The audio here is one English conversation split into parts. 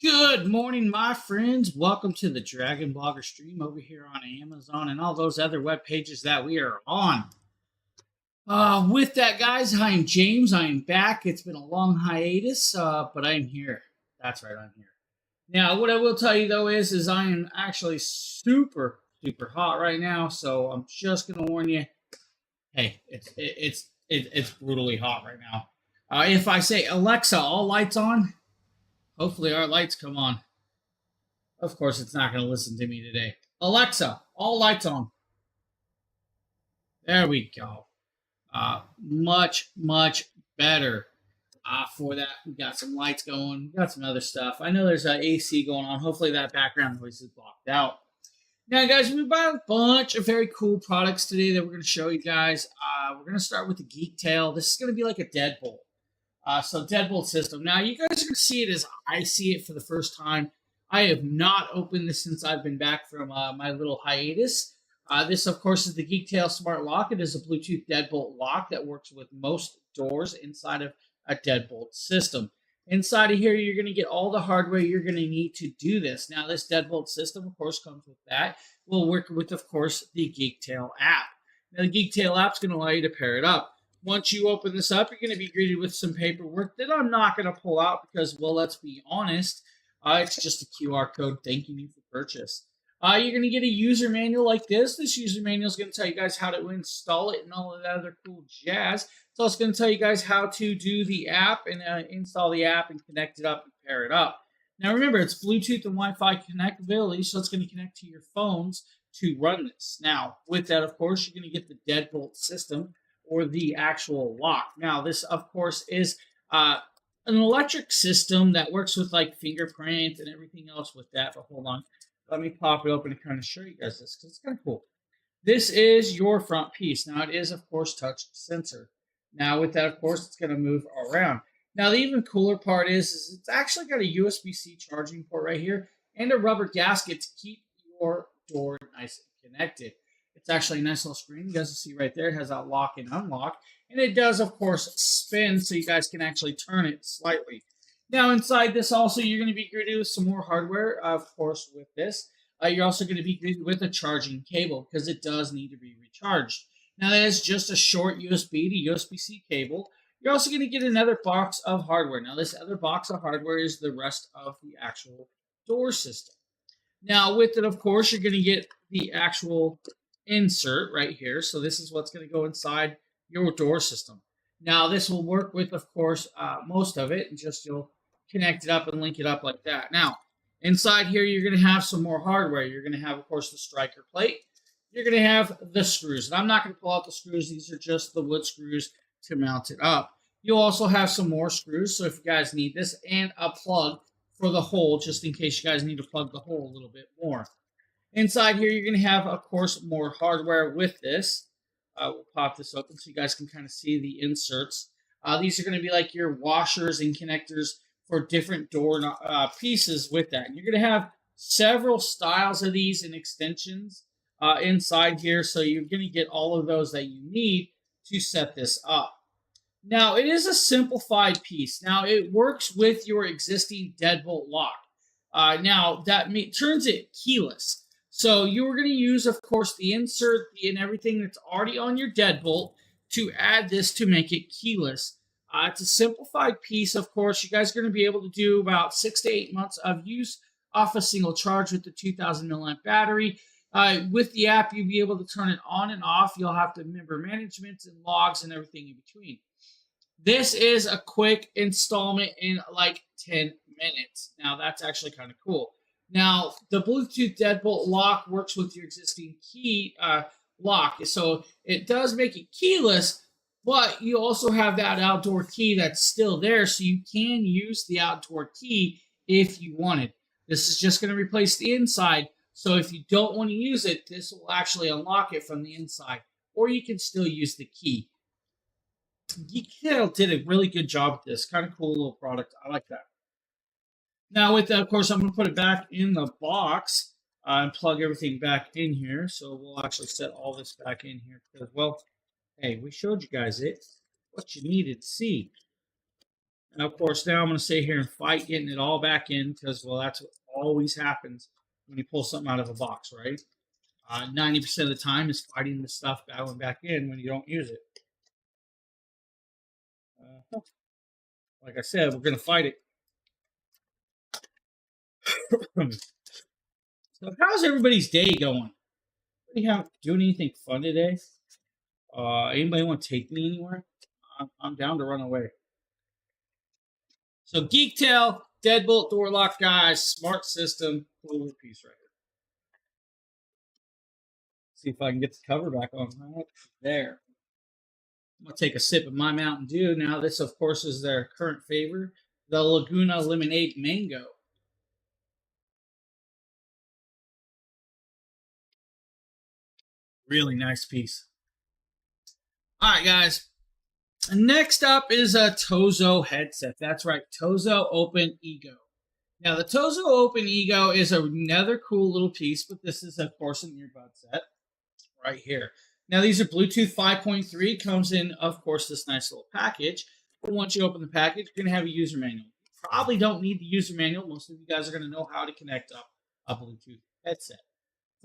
Good morning, my friends. Welcome to the Dragon Blogger stream over here on Amazon and all those other web pages that we are on. With that, guys, I am James. I am back. It's been a long hiatus, but I am here. That's right, I'm here. Now, what I will tell you though is I am actually super hot right now. So I'm just gonna warn you. Hey, it's brutally hot right now. If I say Alexa, all lights on, hopefully our lights come on. Of course, it's not going to listen to me today. Alexa, all lights on. There we go. Much better. For that, we got some lights going. We got some other stuff. I know there's an AC going on. Hopefully, that background noise is blocked out. Now, guys, we bought a bunch of very cool products today that we're going to show you guys. We're going to start with the Geek Tail. This is going to be like a deadbolt. So deadbolt system. Now, you guys are going to see it as I see it for the first time. I have not opened this since I've been back from my little hiatus. This, of course, is the Geek Tail Smart Lock. It is a Bluetooth deadbolt lock that works with most doors inside of a deadbolt system. Inside of here, you're going to get all the hardware you're going to need to do this. Now, this deadbolt system, of course, comes with that. We'll work with, of course, the Geek Tail app. Now, the Geek Tail app is going to allow you to pair it up. Once you open this up, you're going to be greeted with some paperwork that I'm not going to pull out because, well, let's be honest, it's just a QR code thanking you for purchase. You're going to get a user manual like this. This user manual is going to tell you guys how to install it and all of that other cool jazz. It's also going to tell you guys how to do the app and install the app and connect it up and pair it up. Now, remember, it's Bluetooth and Wi-Fi connectability, so it's going to connect to your phones to run this. Now, with that, of course, you're going to get the deadbolt system or the actual lock. Now, this, of course, is an electric system that works with like fingerprint and everything else with that. But hold on, let me pop it open and kind of show you guys this because it's kind of cool. This is your front piece. Now, it is, of course, touch sensor. Now, with that, of course, it's going to move around. Now, the even cooler part is it's actually got a USB-C charging port right here and a rubber gasket to keep your door nice and connected. It's actually a nice little screen. You guys can see right there. It has that lock and unlock. And it does, of course, spin so you guys can actually turn it slightly. Now, inside this also, you're going to be greeted with some more hardware, of course, with this. You're also going to be greeted with a charging cable because it does need to be recharged. Now, that is just a short USB to USB-C cable. You're also going to get another box of hardware. Now, this other box of hardware is the rest of the actual door system. Now, with it, of course, you're going to get the actual insert right here. So this is what's going to go inside your door system. Now, this will work with, of course, most of it, and just you'll connect it up and link it up like that. Now, inside here, you're going to have some more hardware. You're going to have, of course, the striker plate. You're going to have the screws. And I'm not going to pull out the screws. These are just the wood screws to mount it up. You'll also have some more screws. So if you guys need this, and a plug for the hole, just in case you guys need to plug the hole a little bit more. Inside here, you're going to have, of course, more hardware with this. We'll pop this open so you guys can kind of see the inserts. These are going to be like your washers and connectors for different door pieces with that. And you're going to have several styles of these and extensions inside here. So you're going to get all of those that you need to set this up. Now, it is a simplified piece. Now, it works with your existing deadbolt lock. Now, that turns it keyless. So you're going to use, of course, the insert and everything that's already on your deadbolt to add this to make it keyless. It's a simplified piece, of course. You guys are going to be able to do about 6 to 8 months of use off a single charge with the 2,000 milliamp battery. With the app, you'll be able to turn it on and off. You'll have to remember management and logs and everything in between. This is a quick installment in like 10 minutes. Now, that's actually kind of cool. Now, the Bluetooth deadbolt lock works with your existing key lock. So it does make it keyless, but you also have that outdoor key that's still there. So you can use the outdoor key if you wanted. This is just going to replace the inside. So if you don't want to use it, this will actually unlock it from the inside. Or you can still use the key. Geek Tail did a really good job with this. Kind of cool little product. I like that. Now, with that, of course, I'm going to put it back in the box and plug everything back in here. So we'll actually set all this back in here because, well, hey, we showed you guys it. What you needed to see. And of course, now I'm going to sit here and fight getting it all back in because, well, that's what always happens when you pull something out of a box, right? 90% of the time is fighting the stuff going back in when you don't use it. Like I said, we're going to fight it. So how's everybody's day going? Anybody doing anything fun today? Anybody want to take me anywhere? I'm down to run away. So Geektail, Deadbolt door lock guys, smart system, cool little piece right here. See if I can get the cover back on right there. I'm gonna take a sip of my Mountain Dew. Now this, of course, is their current favor, the Laguna Lemonade Mango. Really nice piece. All right, guys. Next up is a Tozo headset. That's right, Tozo Open Ego. Now, the Tozo Open Ego is another cool little piece, but this is, of course, an earbud set right here. Now, these are Bluetooth 5.3. Comes in, of course, this nice little package. But once you open the package, you're going to have a user manual. You probably don't need the user manual. Most of you guys are going to know how to connect up a Bluetooth headset.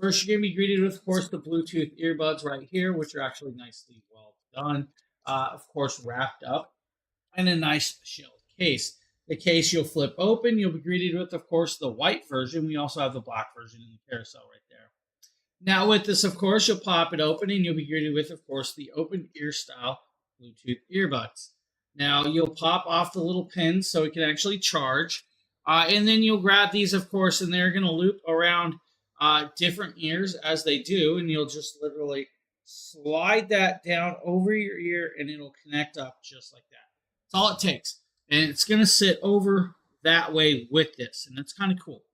First, you're going to be greeted with, of course, the Bluetooth earbuds right here, which are actually nicely well done. Of course, wrapped up in a nice shelled case. The case you'll flip open. You'll be greeted with, of course, the white version. We also have the black version in the carousel right there. Now, with this, of course, you'll pop it open, and you'll be greeted with, of course, the open ear style Bluetooth earbuds. Now, you'll pop off the little pins so it can actually charge. And then you'll grab these, of course, and they're going to loop around different ears as they do, and you'll just literally slide that down over your ear and it'll connect up just like that. That's all it takes. And it's going to sit over that way with this, and that's kind of cool.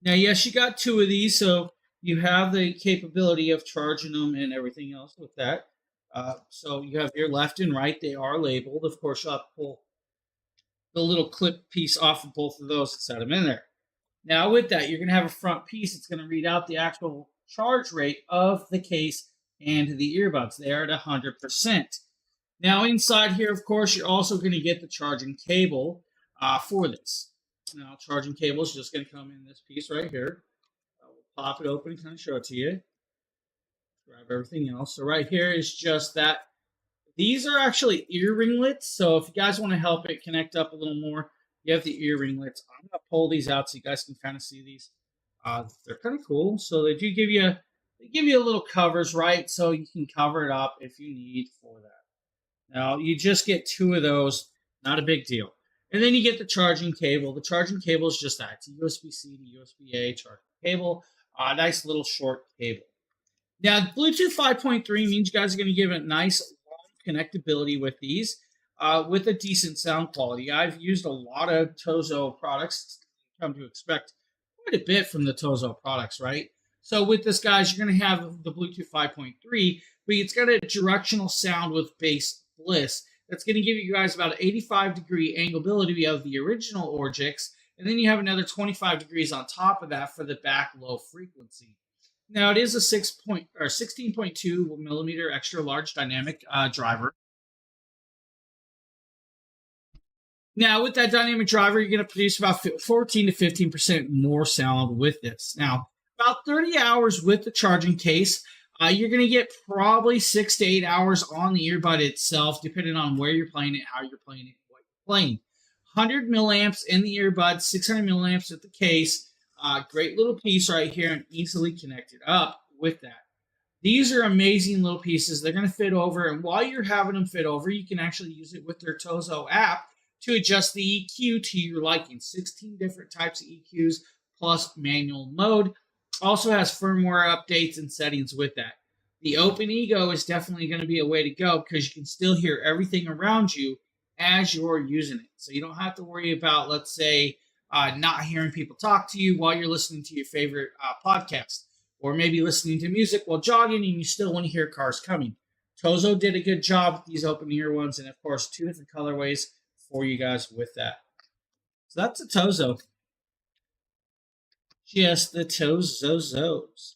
Now, yes, you got two of these, so you have the capability of charging them and everything else with that. So you have your left and right. They are labeled. Of course, you'll have to pull the little clip piece off of both of those and set them in there. Now, with that, you're going to have a front piece. It's going to read out the actual charge rate of the case and the earbuds. They are at 100%. Now, inside here, of course, you're also going to get the charging cable for this. Now, charging cable is just going to come in this piece right here. We'll pop it open and kind of show it to you. Grab everything else. So right here is just that. These are actually ear ringlets. So if you guys want to help it connect up a little more, you have the ear ringlets. I'm going to pull these out so you guys can kind of see these. They're kind of cool. So they do give you a little covers, right? So you can cover it up if you need for that. Now, you just get two of those. Not a big deal. And then you get the charging cable. The charging cable is just that. It's a USB-C to USB-A charging cable. Nice little short cable. Now, Bluetooth 5.3 means you guys are going to give it nice long connectability with these. With a decent sound quality. I've used a lot of Tozo products. Come to expect quite a bit from the Tozo products, right? So with this, guys, you're going to have the Bluetooth 5.3, but it's got a directional sound with bass bliss. That's going to give you guys about an 85-degree angleability of the original Orgix, and then you have another 25 degrees on top of that for the back low frequency. Now, it is a 16.2 millimeter extra large dynamic driver. Now, with that dynamic driver, you're going to produce about 14 to 15% more sound with this. Now, about 30 hours with the charging case, you're going to get probably 6 to 8 hours on the earbud itself, depending on where you're playing it, how you're playing it, what you're playing. 100 milliamps in the earbud, 600 milliamps with the case. Great little piece right here and easily connected up with that. These are amazing little pieces. They're going to fit over, and while you're having them fit over, you can actually use it with their Tozo app to adjust the EQ to your liking. 16 different types of EQs plus manual mode. Also has firmware updates and settings with that. The Open Ego is definitely going to be a way to go because you can still hear everything around you as you're using it. So you don't have to worry about, let's say, not hearing people talk to you while you're listening to your favorite podcast, or maybe listening to music while jogging and you still want to hear cars coming. Tozo did a good job with these open ear ones, and of course, 2 different colorways for you guys with that. So that's a Tozo. Just the Tozos.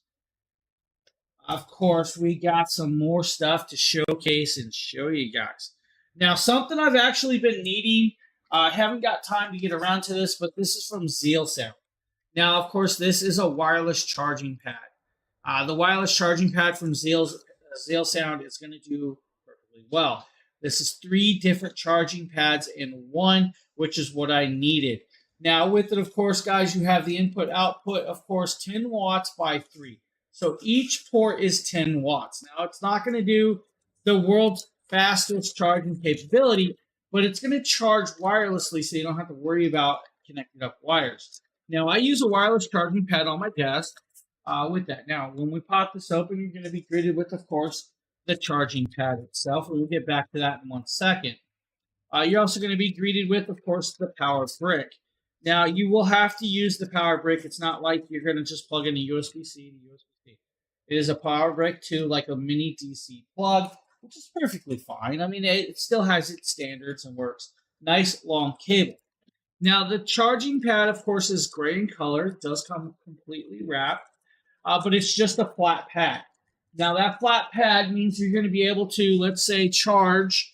Of course, we got some more stuff to showcase and show you guys. Now, something I've actually been needing I haven't got time to get around to this, but this is from ZealSound. Now, of course, this is a wireless charging pad. The wireless charging pad from ZealSound is going to do perfectly well. This is 3 different charging pads in one, which is what I needed. Now, with it, of course, guys, you have the input output, of course, 10 watts by 3. So each port is 10 watts. Now, it's not going to do the world's fastest charging capability, but it's going to charge wirelessly so you don't have to worry about connected up wires. Now, I use a wireless charging pad on my desk with that. Now, when we pop this open, you're going to be greeted with, of course, the charging pad itself. We'll get back to that in 1 second. You're also going to be greeted with, of course, the power brick. Now, you will have to use the power brick. It's not like you're going to just plug in a USB-C to USB-C. It is a power brick to like a mini DC plug, which is perfectly fine. I mean, it still has its standards and works. Nice long cable. Now, the charging pad, of course, is gray in color. It does come completely wrapped, but it's just a flat pad. Now, that flat pad means you're going to be able to, let's say, charge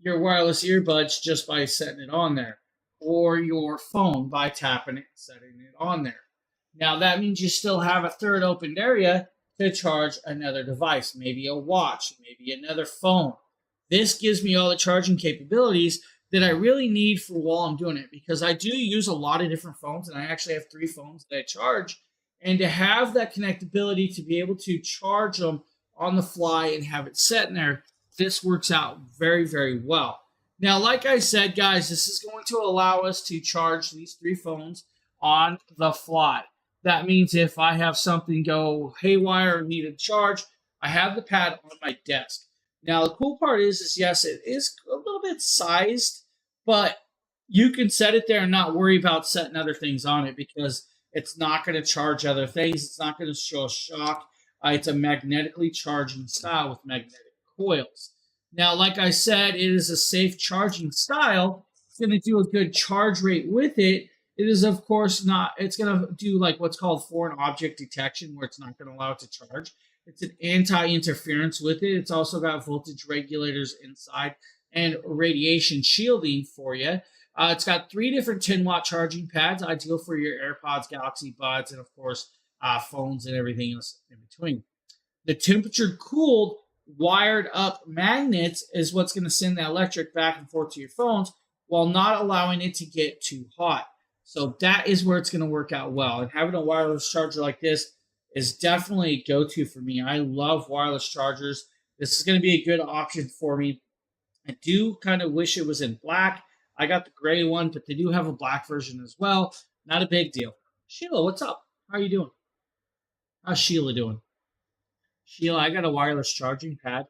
your wireless earbuds just by setting it on there, or your phone by tapping it and setting it on there. Now, that means you still have a third opened area to charge another device, maybe a watch, maybe another phone. This gives me all the charging capabilities that I really need for while I'm doing it, because I do use a lot of different phones, and I actually have 3 phones that I charge. And to have that connectability to be able to charge them on the fly and have it set in there, this works out very, very well. Now, like I said, guys, this is going to allow us to charge these 3 phones on the fly. That means if I have something go haywire or need a charge, I have the pad on my desk. Now, the cool part is yes, it is a little bit sized, but you can set it there and not worry about setting other things on it, because it's not going to charge other things. It's not going to show a shock. It's a magnetically charging style with magnetic coils. Now, like I said, it is a safe charging style. It's going to do a good charge rate with it. It is, of course, not, it's going to do like what's called foreign object detection, where it's not going to allow it to charge. It's an anti-interference with it. It's also got voltage regulators inside and radiation shielding for you. It's got 3 different 10-watt charging pads, ideal for your AirPods, Galaxy Buds, and, of course, phones and everything else in between. The temperature-cooled, wired-up magnets is what's going to send the electric back and forth to your phones while not allowing it to get too hot. So that is where it's going to work out well. And having a wireless charger like this is definitely a go-to for me. I love wireless chargers. This is going to be a good option for me. I do kind of wish it was in black. I got the gray one, but they do have a black version as well. Not a big deal. Sheila, what's up? How are you doing? How's Sheila doing? Sheila, I got a wireless charging pad.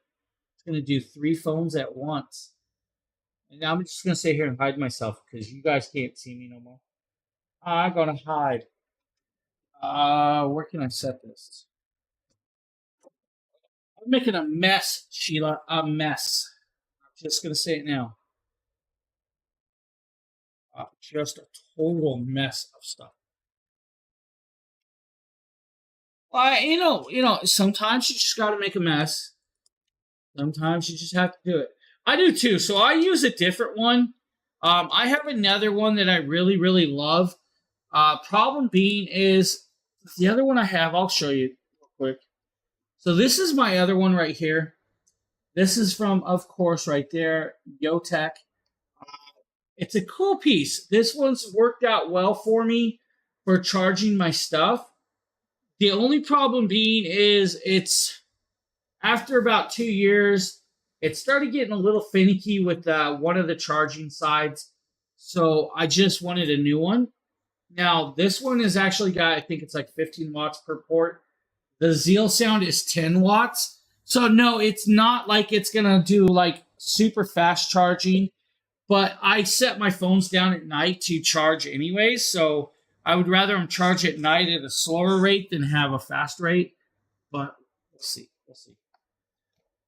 It's going to do 3 phones at once. And I'm just going to sit here and hide myself because you guys can't see me no more. I'm going to hide. Where can I set this? I'm making a mess, Sheila. A mess. I'm just going to say it now. Just a total mess of stuff. You know, sometimes you just got to make a mess. Sometimes you just have to do it. I do too. So I use a different one. I have another one that I really, really love. Problem being is the other one I have, I'll show you real quick. So this is my other one right here. This is from, of course, right there, Yotech. It's a cool piece. This one's worked out well for me for charging my stuff. The only problem being is it's after about 2 years, it started getting a little finicky with one of the charging sides. So I just wanted a new one. Now, this one has actually got, I think it's like 15 watts per port. The ZealSound is 10 watts. So no, it's not like it's going to do like super fast charging. But I set my phones down at night to charge anyways. So I would rather them charge at night at a slower rate than have a fast rate. But we'll see. We'll see.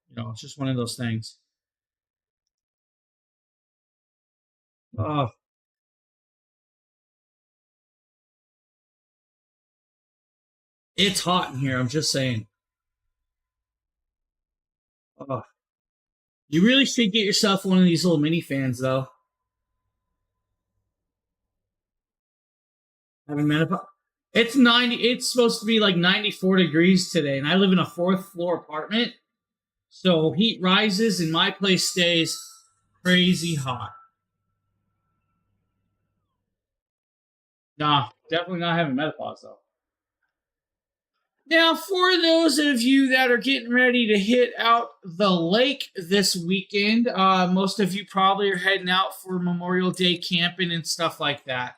You know, it's just one of those things. Oh. It's hot in here. I'm just saying. Oh. You really should get yourself one of these little mini fans, though. Haven't met a. It's 90. It's supposed to be like 94 degrees today, and I live in a 4th floor apartment. So heat rises, and my place stays crazy hot. Nah, definitely not having menopause though. Now, for those of you that are getting ready to hit out the lake this weekend, most of you probably are heading out for Memorial Day camping and stuff like that.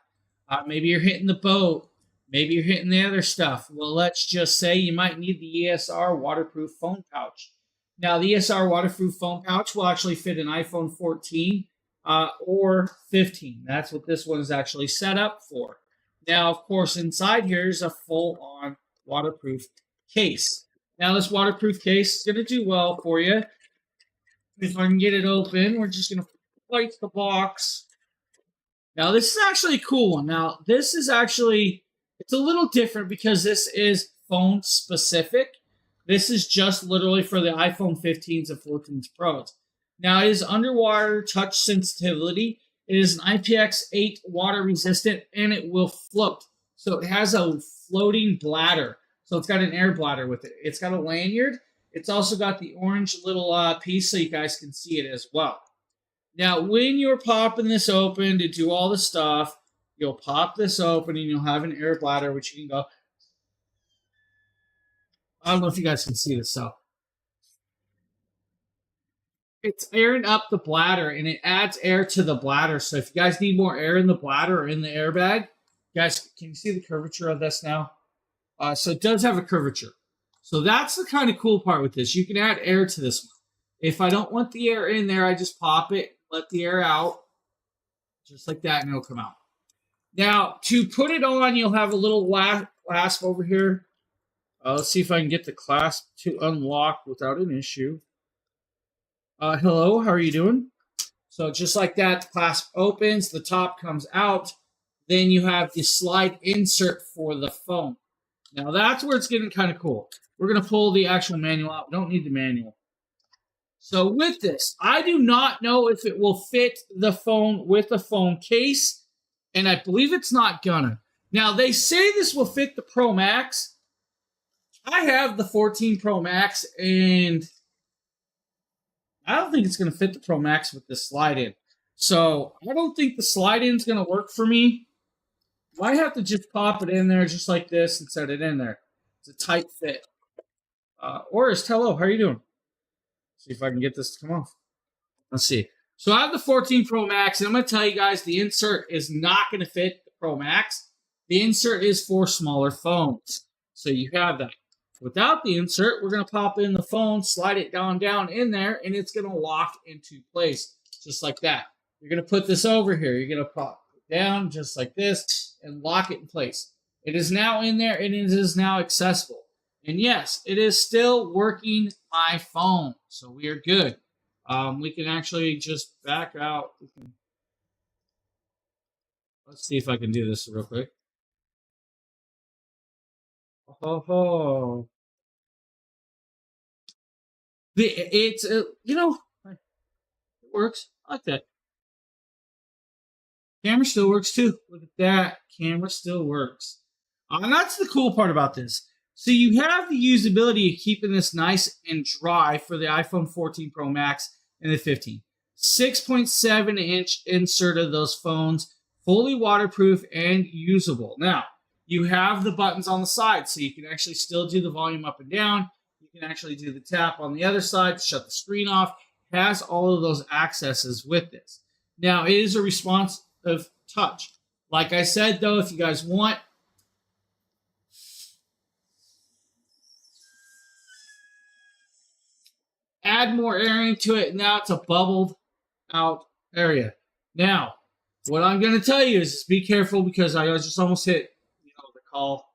Maybe you're hitting the boat. Maybe you're hitting the other stuff. Well, let's just say you might need the ESR waterproof phone pouch. Now, the ESR waterproof phone pouch will actually fit an iPhone 14 or 15. That's what this one is actually set up for. Now, of course, inside here is a full-on waterproof case. Now, this waterproof case is going to do well for you. If I can get it open, we're just going to plate the box. Now, this is actually a cool one. Now, this is actually, it's a little different because this is phone specific. This is just literally for the iPhone 15s and 14s Pros. Now, it is underwater touch sensitivity. It is an IPX8 water resistant, and it will float. So it has a floating bladder. So it's got an air bladder with it. It's got a lanyard. It's also got the orange little piece so you guys can see it as well. Now, when you're popping this open to do all the stuff, you'll pop this open and you'll have an air bladder, which you can go. I don't know if you guys can see this, so. It's airing up the bladder, and it adds air to the bladder. So if you guys need more air in the bladder or in the airbag, guys, can you see the curvature of this now? So it does have a curvature. So that's the kind of cool part with this. You can add air to this one. If I don't want the air in there, I just pop it, let the air out, just like that, and it'll come out. Now, to put it on, you'll have a little clasp over here. Let's see if I can get the clasp to unlock without an issue. Hello, how are you doing? So just like that, the clasp opens, the top comes out. Then you have the slide insert for the phone. Now that's where it's getting kind of cool. We're going to pull the actual manual out. We don't need the manual. So with this, I do not know if it will fit the phone with the phone case, and I believe it's not gonna. Now they say this will fit the Pro Max. I have the 14 Pro Max, and I don't think it's going to fit the Pro Max with this slide-in. So I don't think the slide-in is going to work for me. I have to just pop it in there just like this and set it in there. It's a tight fit. Orist, hello, how are you doing? See if I can get this to come off. Let's see. So I have the 14 Pro Max, and I'm going to tell you guys the insert is not going to fit the Pro Max. The insert is for smaller phones. So you have that. Without the insert, we're going to pop in the phone, slide it down in there, and it's going to lock into place just like that. You're going to put this over here. You're going to pop it down just like this and lock it in place. It is now in there, and it is now accessible. And yes, it is still working my phone, so we are good. We can actually just back out. Let's see if I can do this real quick. Oh, it's it works. I like that. Camera still works too. Look at that. Camera still works. And that's the cool part about this. So you have the usability of keeping this nice and dry for the iPhone 14 Pro Max and the 15. 6.7-inch insert of those phones, fully waterproof and usable. Now, you have the buttons on the side, so you can actually still do the volume up and down. You can actually do the tap on the other side to shut the screen off. It has all of those accesses with this. Now, it is a responsive touch. Like I said, though, if you guys want, add more air into it. Now it's a bubbled out area. Now, what I'm going to tell you is be careful because I just almost hit the call.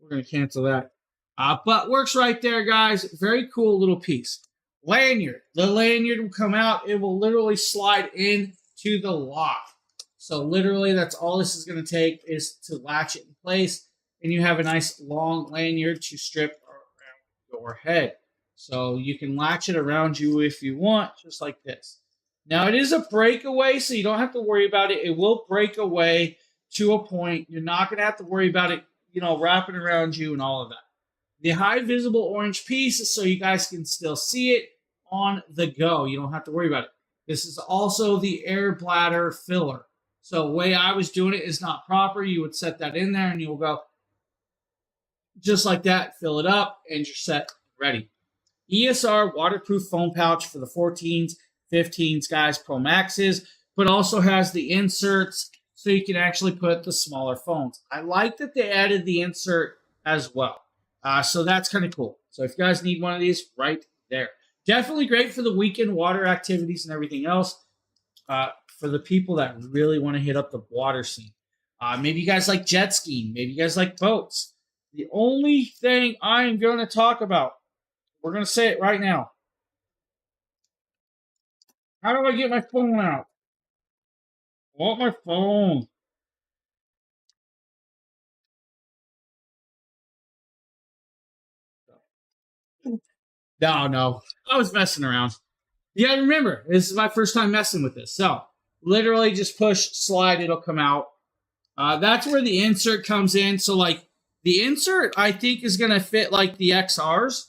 We're going to cancel that. But works right there, guys. Very cool little piece. Lanyard. The lanyard will come out. It will literally slide into the lock. So literally that's all this is going to take is to latch it in place. And you have a nice long lanyard to strip around your head. So you can latch it around you if you want, just like this. Now it is a breakaway, so you don't have to worry about it. It will break away to a point. You're not going to have to worry about it, wrapping around you and all of that. The high visible orange piece is so you guys can still see it on the go. You don't have to worry about it. This is also the air bladder filler. So the way I was doing it is not proper. You would set that in there and you'll go just like that, fill it up, and you're set, ready. ESR waterproof foam pouch for the 14s, 15s, guys, Pro Maxes, but also has the inserts so you can actually put the smaller phones. I like that they added the insert as well. So that's kind of cool. So if you guys need one of these, right there. Definitely great for the weekend water activities and everything else. For the people that really want to hit up the water scene. Maybe you guys like jet skiing. Maybe you guys like boats. The only thing I am going to talk about, we're going to say it right now. How do I get my phone out? I want my phone. No. I was messing around. You gotta remember, this is my first time messing with this. So, literally just push, slide, it'll come out. That's where the insert comes in. So, like, the insert, I think, is going to fit, like, the XRs.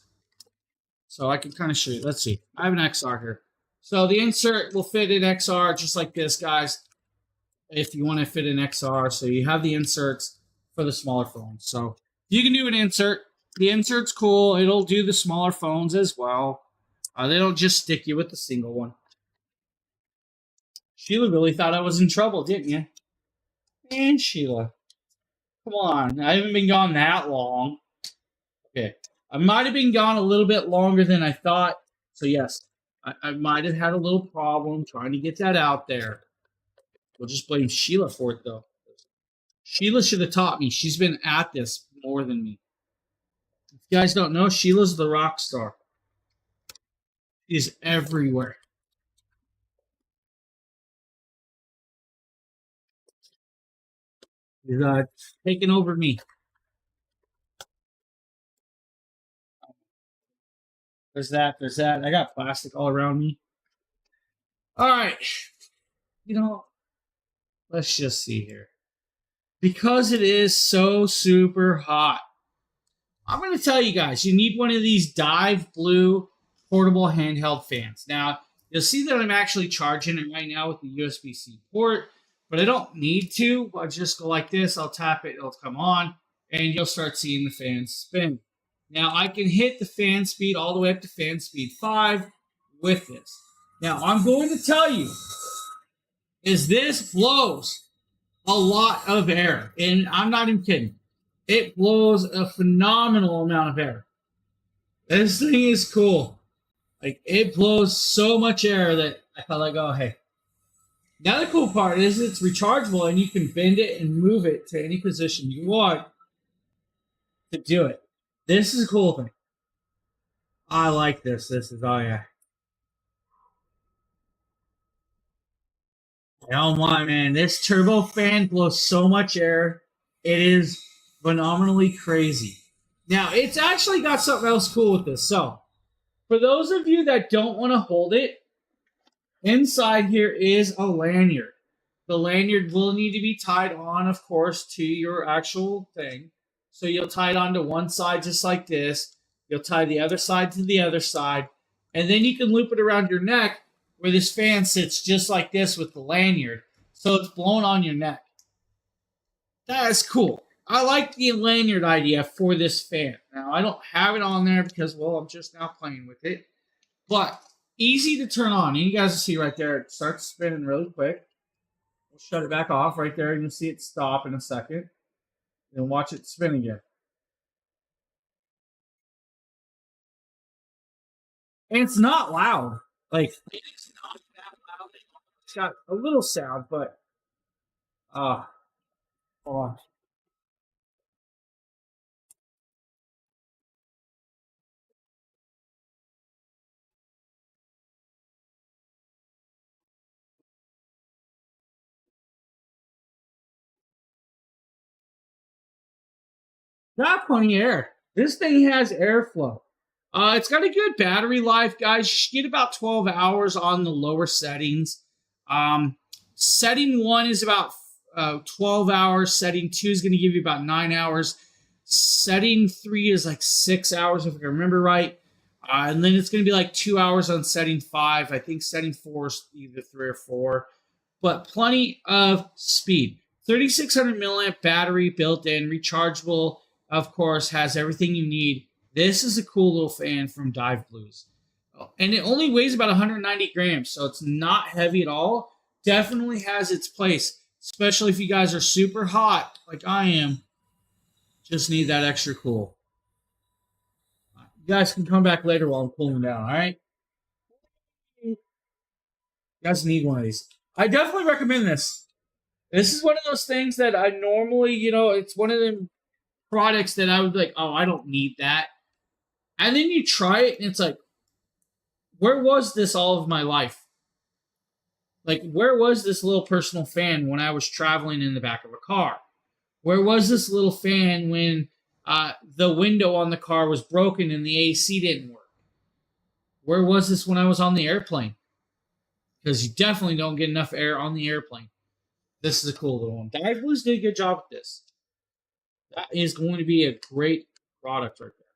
So, I can kind of show you. Let's see. I have an XR here. So, the insert will fit in XR just like this, guys, if you want to fit in XR. So, you have the inserts for the smaller phones. So, you can do an insert. The insert's cool. It'll do the smaller phones as well. They don't just stick you with the single one. Sheila really thought I was in trouble, didn't you? And Sheila. Come on. I haven't been gone that long. Okay. I might have been gone a little bit longer than I thought. So, yes, I might have had a little problem trying to get that out there. We'll just blame Sheila for it, though. Sheila should have taught me. She's been at this more than me. If you guys don't know, Sheila's the rock star. She's everywhere. She's taking over me. There's that. I got plastic all around me. All right. Let's just see here. Because it is so super hot, I'm going to tell you guys, you need one of these Dive Blue portable handheld fans. Now, you'll see that I'm actually charging it right now with the USB-C port, but I don't need to. I'll just go like this. I'll tap it. It'll come on, and you'll start seeing the fan spin. Now, I can hit the fan speed all the way up to fan speed 5 with this. Now, I'm going to tell you, is this blows a lot of air. And I'm not even kidding. It blows a phenomenal amount of air. This thing is cool. Like, it blows so much air that I felt like, oh, hey. Now, the cool part is it's rechargeable and you can bend it and move it to any position you want to do it. This is a cool thing. I like this. This is, oh, yeah. Oh my man, this turbo fan blows so much air. It is phenomenally crazy. Now, it's actually got something else cool with this. So, for those of you that don't want to hold it, inside here is a lanyard. The lanyard will need to be tied on, of course, to your actual thing. So you'll tie it onto one side just like this. You'll tie the other side to the other side. And then you can loop it around your neck where this fan sits just like this with the lanyard. So it's blown on your neck. That is cool. I like the lanyard idea for this fan. Now, I don't have it on there because, well, I'm just now playing with it. But easy to turn on. And you guys will see right there, it starts spinning really quick. We'll shut it back off right there. You'll see it stop in a second. Then watch it spin again. And it's not loud. Like, it's not that loud. It's got a little sound, but hold on. Got plenty of air. This thing has airflow. It's got a good battery life, guys. You should get about 12 hours on the lower settings. Setting 1 is about 12 hours. Setting 2 is going to give you about 9 hours. Setting 3 is like 6 hours, if I remember right. And then it's going to be like 2 hours on setting 5. I think setting 4 is either 3 or 4. But plenty of speed. 3600 milliamp battery built in, rechargeable, of course, has everything you need. This is a cool little fan from Dive Blues. And it only weighs about 190 grams, so it's not heavy at all. Definitely has its place, especially if you guys are super hot like I am. Just need that extra cool. You guys can come back later while I'm cooling down, all right? You guys need one of these. I definitely recommend this. This is one of those things that I normally, it's one of them products that I would be like, oh, I don't need that. And then you try it and it's like, where was this all of my life? Like, where was this little personal fan when I was traveling in the back of a car? Where was this little fan when the window on the car was broken and the AC didn't work? Where was this when I was on the airplane? Because you definitely don't get enough air on the airplane. This is a cool little one. Dive Blues did a good job with this. That is going to be a great product right there.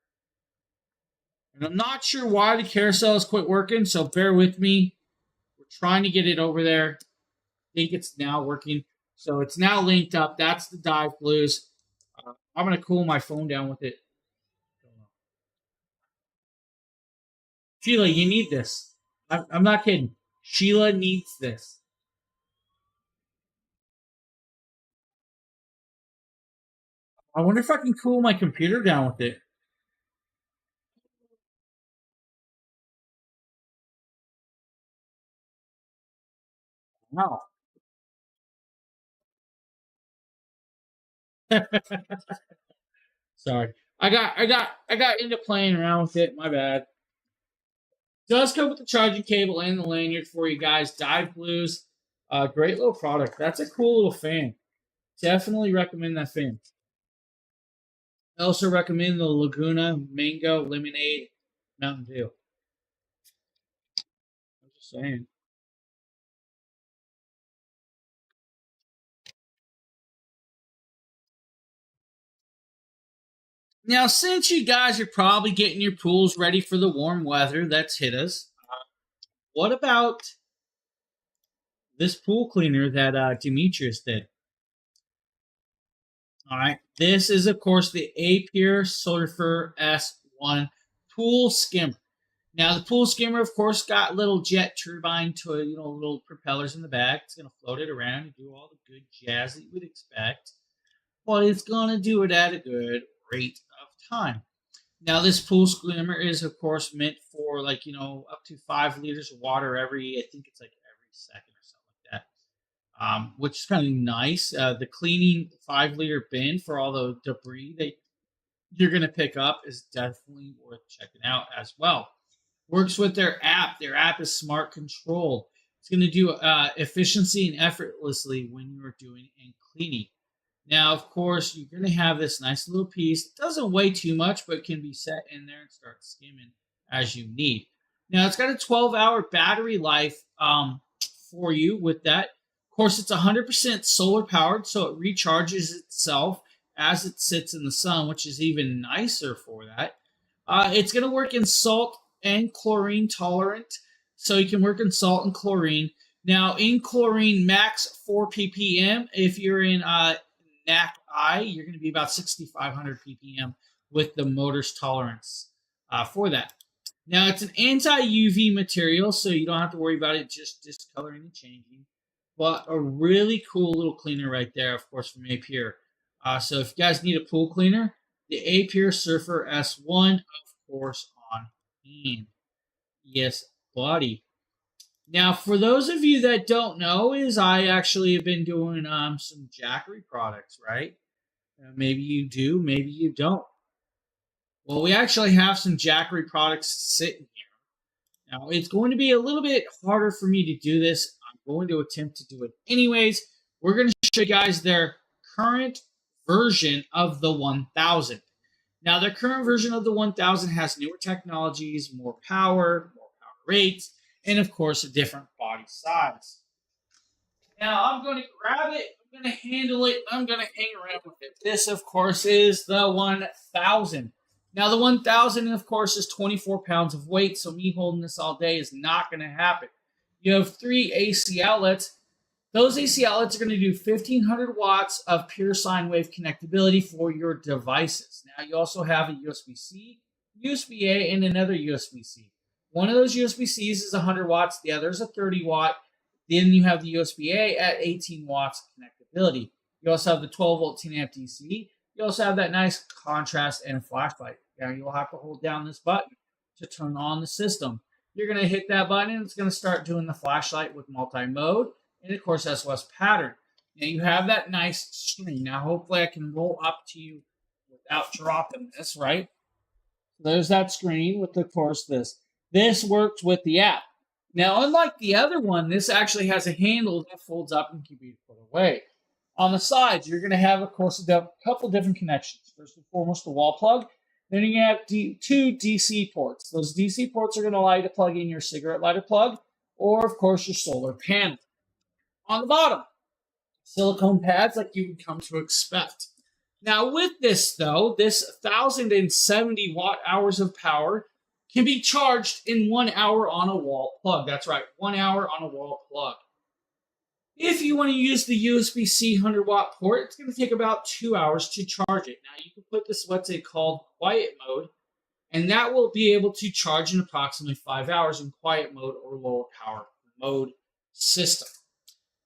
And I'm not sure why the carousel has quit working, so bear with me. We're trying to get it over there. I think it's now working. So it's now linked up. That's the Dive Blues. I'm going to cool my phone down with it. Sheila, you need this. I'm not kidding. Sheila needs this. I wonder if I can cool my computer down with it. Wow. Sorry. I got into playing around with it. My bad. Does come with the charging cable and the lanyard for you guys. Dive Blues. Great little product. That's a cool little fan. Definitely recommend that fan. I also recommend the Laguna Mango Lemonade Mountain Dew. I'm just saying. Now, since you guys are probably getting your pools ready for the warm weather that's hit us, what about this pool cleaner that Demetrius did? All right, this is of course the A-Pure Surfer S1 pool skimmer. Now the pool skimmer, of course, got little jet turbine to little propellers in the back. It's gonna float it around and do all the good jazz that you would expect. But it's gonna do it at a good rate of time. Now this pool skimmer is of course meant for up to 5 liters of water I think it's like every second or something like that. Which is kind of nice. The cleaning 5-liter bin for all the debris that you're going to pick up is definitely worth checking out as well. Works with their app. Their app is Smart Control. It's going to do efficiency and effortlessly when you're doing and cleaning. Now, of course, you're going to have this nice little piece. It doesn't weigh too much, but can be set in there and start skimming as you need. Now, it's got a 12-hour battery life for you with that. Of course, it's 100% solar powered, so it recharges itself as it sits in the sun, which is even nicer for that. It's going to work in salt and chlorine tolerant, so you can work in salt and chlorine. Now, in chlorine, max 4 ppm. If you're in NAC-I, you're going to be about 6,500 ppm with the motor's tolerance for that. Now, it's an anti-UV material, so you don't have to worry about it just discoloring and changing. But a really cool little cleaner right there, of course, from A-Pure. So if you guys need a pool cleaner, the A-Pure Surfer S1, of course, on hand. Yes, buddy. Now, for those of you that don't know, I actually have been doing some Jackery products, right? Maybe you do, maybe you don't. Well, we actually have some Jackery products sitting here. Now, it's going to be a little bit harder for me to do this. I'm going to attempt to do it anyways. We're going to show you guys their current version of the 1000. Now, their current version of the 1000 has newer technologies, more power rates, and of course, a different body size. Now, I'm going to grab it, I'm going to handle it, I'm going to hang around with it. This, of course, is the 1000. Now, the 1000, of course, is 24 pounds of weight, so me holding this all day is not going to happen. You have 3 AC outlets. Those AC outlets are going to do 1500 watts of pure sine wave connectability for your devices. Now, you also have a USB-C, USB-A, and another USB-C. One of those USB-Cs is 100 watts, the other is a 30 watt. Then you have the USB-A at 18 watts connectability. You also have the 12 volt 10 amp DC. You also have that nice contrast and flashlight. Now, you'll have to hold down this button to turn on the system. You're going to hit that button, and it's going to start doing the flashlight with multi-mode and, of course, SOS pattern. Now, you have that nice screen. Now, hopefully, I can roll up to you without dropping this, right? So there's that screen with, of course, this. This works with the app. Now, unlike the other one, this actually has a handle that folds up and can be put away. On the sides, you're going to have, of course, a couple different connections. First and foremost, the wall plug. Then you have 2 DC ports. Those DC ports are going to allow you to plug in your cigarette lighter plug or, of course, your solar panel. On the bottom, silicone pads like you would come to expect. Now, with this, though, this 1070 watt hours of power can be charged in 1 hour on a wall plug. That's right, 1 hour on a wall plug. If you want to use the USB-C 100 watt port, it's going to take about 2 hours to charge it. Now, you can put this what's called quiet mode, and that will be able to charge in approximately 5 hours in quiet mode or lower power mode system.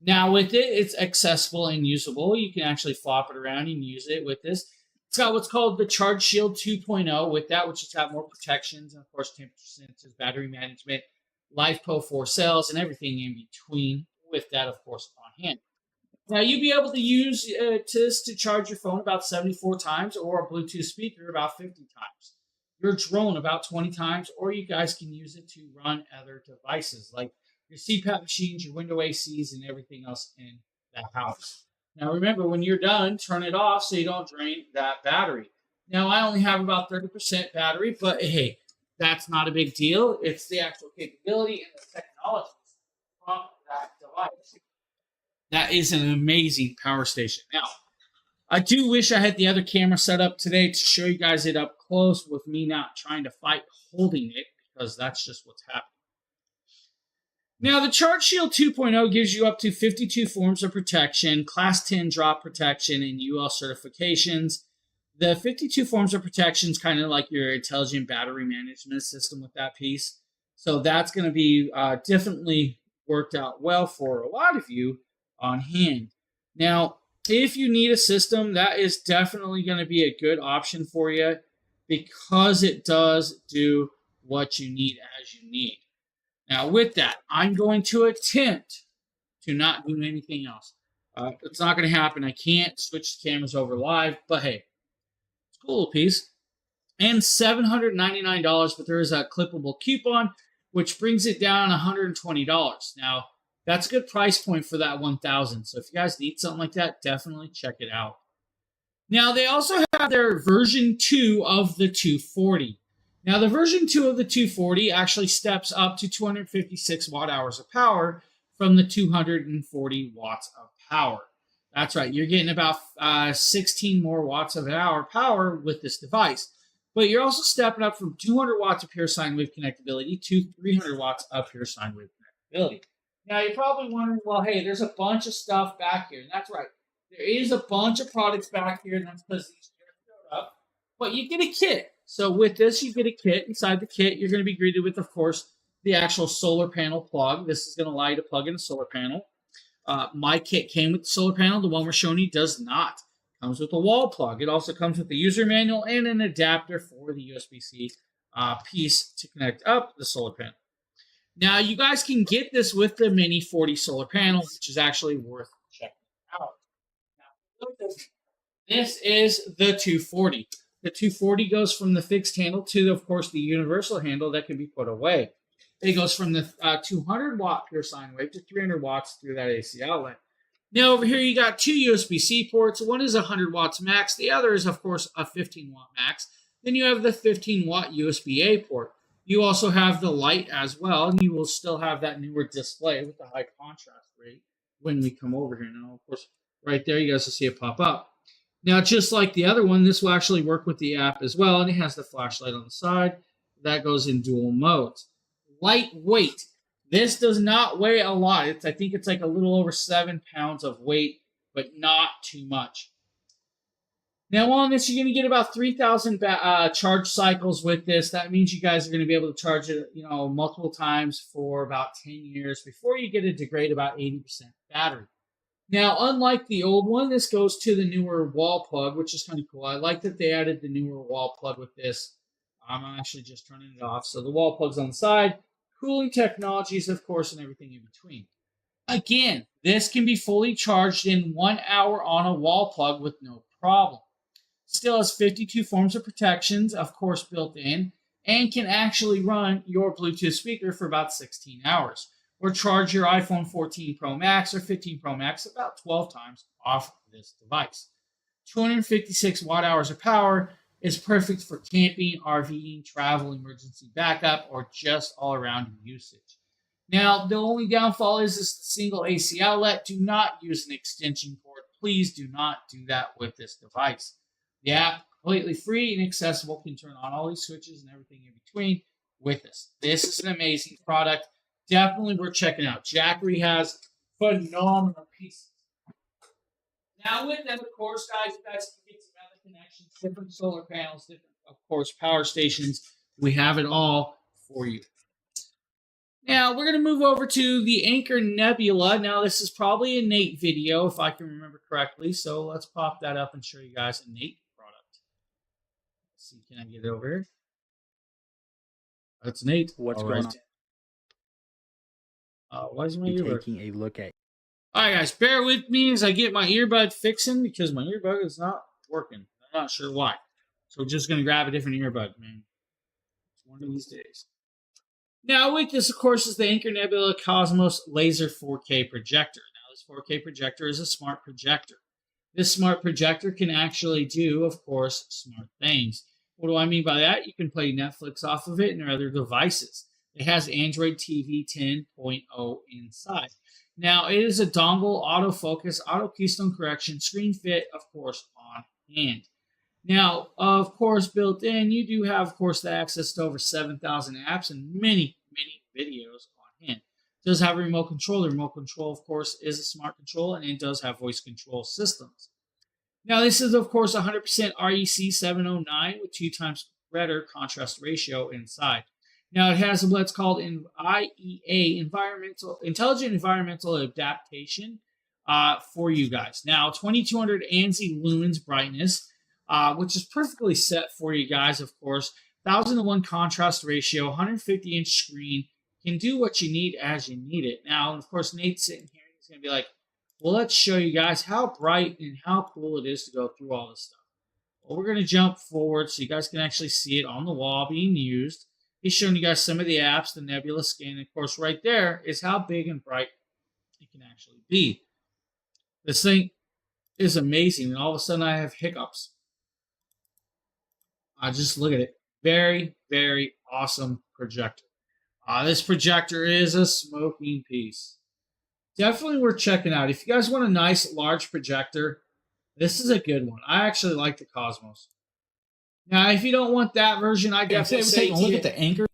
Now, with it, it's accessible and usable. You can actually flop it around and use it with this. It's got what's called the Charge Shield 2.0 with that, which has got more protections and, of course, temperature sensors, battery management, LiFePO 4 cells, and everything in between with that, of course, on hand. Now, you'll be able to use this to charge your phone about 74 times or a Bluetooth speaker about 50 times. Your drone about 20 times, or you guys can use it to run other devices like your CPAP machines, your window ACs, and everything else in that house. Now, remember, when you're done, turn it off so you don't drain that battery. Now, I only have about 30% battery, but hey, that's not a big deal. It's the actual capability and the technology from that device. That is an amazing power station. Now, I do wish I had the other camera set up today to show you guys it up close with me not trying to fight holding it, because that's just what's happening. Now, the Charge Shield 2.0 gives you up to 52 forms of protection, Class 10 drop protection, and UL certifications. The 52 forms of protection is kind of like your intelligent battery management system with that piece. So that's going to be definitely worked out well for a lot of you on hand. Now, if you need a system, that is definitely going to be a good option for you because it does do what you need as you need. Now, with that, I'm going to attempt to not do anything else. It's not going to happen. I can't switch the cameras over live, but hey, it's a cool little piece. And $799, but there is a clippable coupon, which brings it down $120. Now, that's a good price point for that 1000. So if you guys need something like that, definitely check it out. Now, they also have their version 2 of the 240. Now, the version 2 of the 240 actually steps up to 256 watt hours of power from the 240 watts of power. That's right. You're getting about 16 more watts of an hour power with this device. But you're also stepping up from 200 watts of pure sine wave connectability to 300 watts of pure sine wave connectability. Now, you're probably wondering, well, hey, there's a bunch of stuff back here. And that's right. There is a bunch of products back here, and that's because these are showed up. But you get a kit. So with this, you get a kit. Inside the kit, you're going to be greeted with, of course, the actual solar panel plug. This is going to allow you to plug in a solar panel. My kit came with the solar panel. The one we're showing you does not. It comes with a wall plug. It also comes with the user manual and an adapter for the USB-C piece to connect up the solar panel. Now, you guys can get this with the Mini 40 solar panel, which is actually worth checking out. Now, this is the 240. The 240 goes from the fixed handle to, of course, the universal handle that can be put away. It goes from the 200 watt pure sine wave to 300 watts through that AC outlet. Now, over here, you got 2 USB-C ports. One is 100 watts max. The other is, of course, a 15 watt max. Then you have the 15-watt USB-A port. You also have the light as well, and you will still have that newer display with the high contrast rate when we come over here. Now, of course, right there, you guys will see it pop up. Now, just like the other one, this will actually work with the app as well, and it has the flashlight on the side. That goes in dual modes. Lightweight. This does not weigh a lot. I think it's like a little over 7 pounds of weight, but not too much. Now on this, you're going to get about 3,000 charge cycles with this. That means you guys are going to be able to charge it, multiple times for about 10 years before you get it degrade about 80% battery. Now, unlike the old one, this goes to the newer wall plug, which is kind of cool. I like that they added the newer wall plug with this. I'm actually just turning it off. So the wall plug's on the side, cooling technologies, of course, and everything in between. Again, this can be fully charged in 1 hour on a wall plug with no problem. Still has 52 forms of protections, of course, built in, and can actually run your Bluetooth speaker for about 16 hours. Or charge your iPhone 14 Pro Max or 15 Pro Max about 12 times off this device. 256 watt hours of power is perfect for camping, RVing, travel, emergency backup, or just all-around usage. Now, the only downfall is the single AC outlet. Do not use an extension cord. Please do not do that with this device. The app, completely free and accessible, can turn on all these switches and everything in between with this. This is an amazing product. Definitely worth checking out. Jackery has phenomenal pieces. Now with them, of course, guys, you guys can get some other connections, different solar panels, different, of course, power stations. We have it all for you. Now, we're going to move over to the Anker Nebula. Now, this is probably a Nate video, if I can remember correctly. So let's pop that up and show you guys a Nate product. Let's see, can I get it over here? That's Nate. What's going on? Why is my earbud taking a look at? All right, guys, bear with me as I get my earbud fixing because my earbud is not working. I'm not sure why. So just going to grab a different earbud, man. It's one of these days. Now, with this, of course, is the Anker Nebula Cosmos Laser 4K projector. Now, this 4K projector is a smart projector. This smart projector can actually do, of course, smart things. What do I mean by that? You can play Netflix off of it and other devices. It has Android TV 10.0 inside. Now, it is a dongle, autofocus, auto keystone correction, screen fit, of course, on hand. Now, of course, built in, you do have, of course, the access to over 7,000 apps and many, many videos on hand. It does have a remote control. The remote control, of course, is a smart control, and it does have voice control systems. Now, this is, of course, 100% REC 709 with 2 times better contrast ratio inside. Now, it has what's called an IEA, Intelligent Environmental Adaptation, for you guys. Now, 2200 ANSI lumens brightness, which is perfectly set for you guys, of course. 1000:1 contrast ratio, 150-inch screen, can do what you need as you need it. Now, of course, Nate's sitting here, he's going to be like, well, let's show you guys how bright and how cool it is to go through all this stuff. Well, we're going to jump forward so you guys can actually see it on the wall being used. He's showing you guys some of the apps, the Nebula scan. And of course, right there is how big and bright it can actually be. This thing is amazing. And all of a sudden, I have hiccups. Just look at it. Very, very awesome projector. This projector is a smoking piece. Definitely worth checking out. If you guys want a nice, large projector, this is a good one. I actually like the Cosmos. Now, if you don't want that version, I definitely say look at the Anker.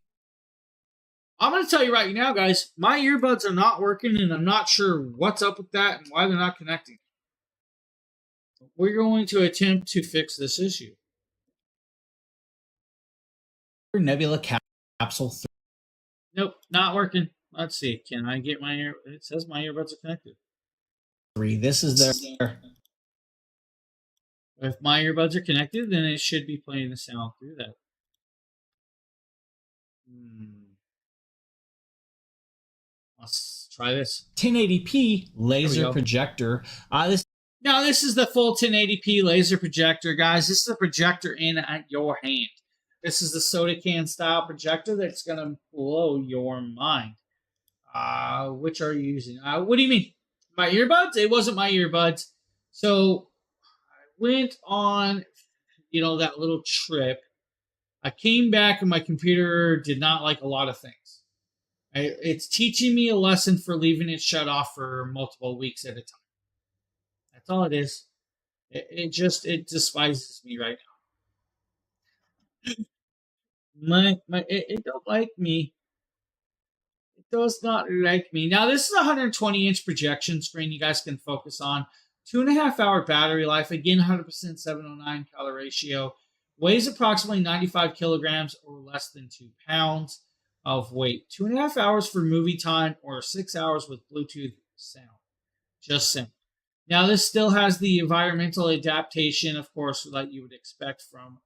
I'm going to tell you right now, guys, my earbuds are not working, and I'm not sure what's up with that and why they're not connecting. We're going to attempt to fix this issue. Nebula Capsule 3. Nope, not working. Let's see. Can I get my ear? It says my earbuds are connected. 3. This is their. If my earbuds are connected, then it should be playing the sound through that. Let's try this. 1080p laser projector. This is the full 1080p laser projector, guys. This is a projector in your hand. This is the soda can style projector that's going to blow your mind. Which are you using? What do you mean? My earbuds? It wasn't my earbuds. So I went on, that little trip I came back and my computer did not like a lot of things. It's teaching me a lesson for leaving it shut off for multiple weeks at a time. That's all it is. It despises me right now. It don't like me. It does not like me. Now this is a 120-inch projection screen you guys can focus on. 2.5-hour battery life. Again, 100% 709 color ratio. Weighs approximately 95 kilograms or less than 2 pounds of weight. 2.5 hours for movie time or 6 hours with Bluetooth sound. Just simple. Now, this still has the environmental adaptation, of course, that you would expect from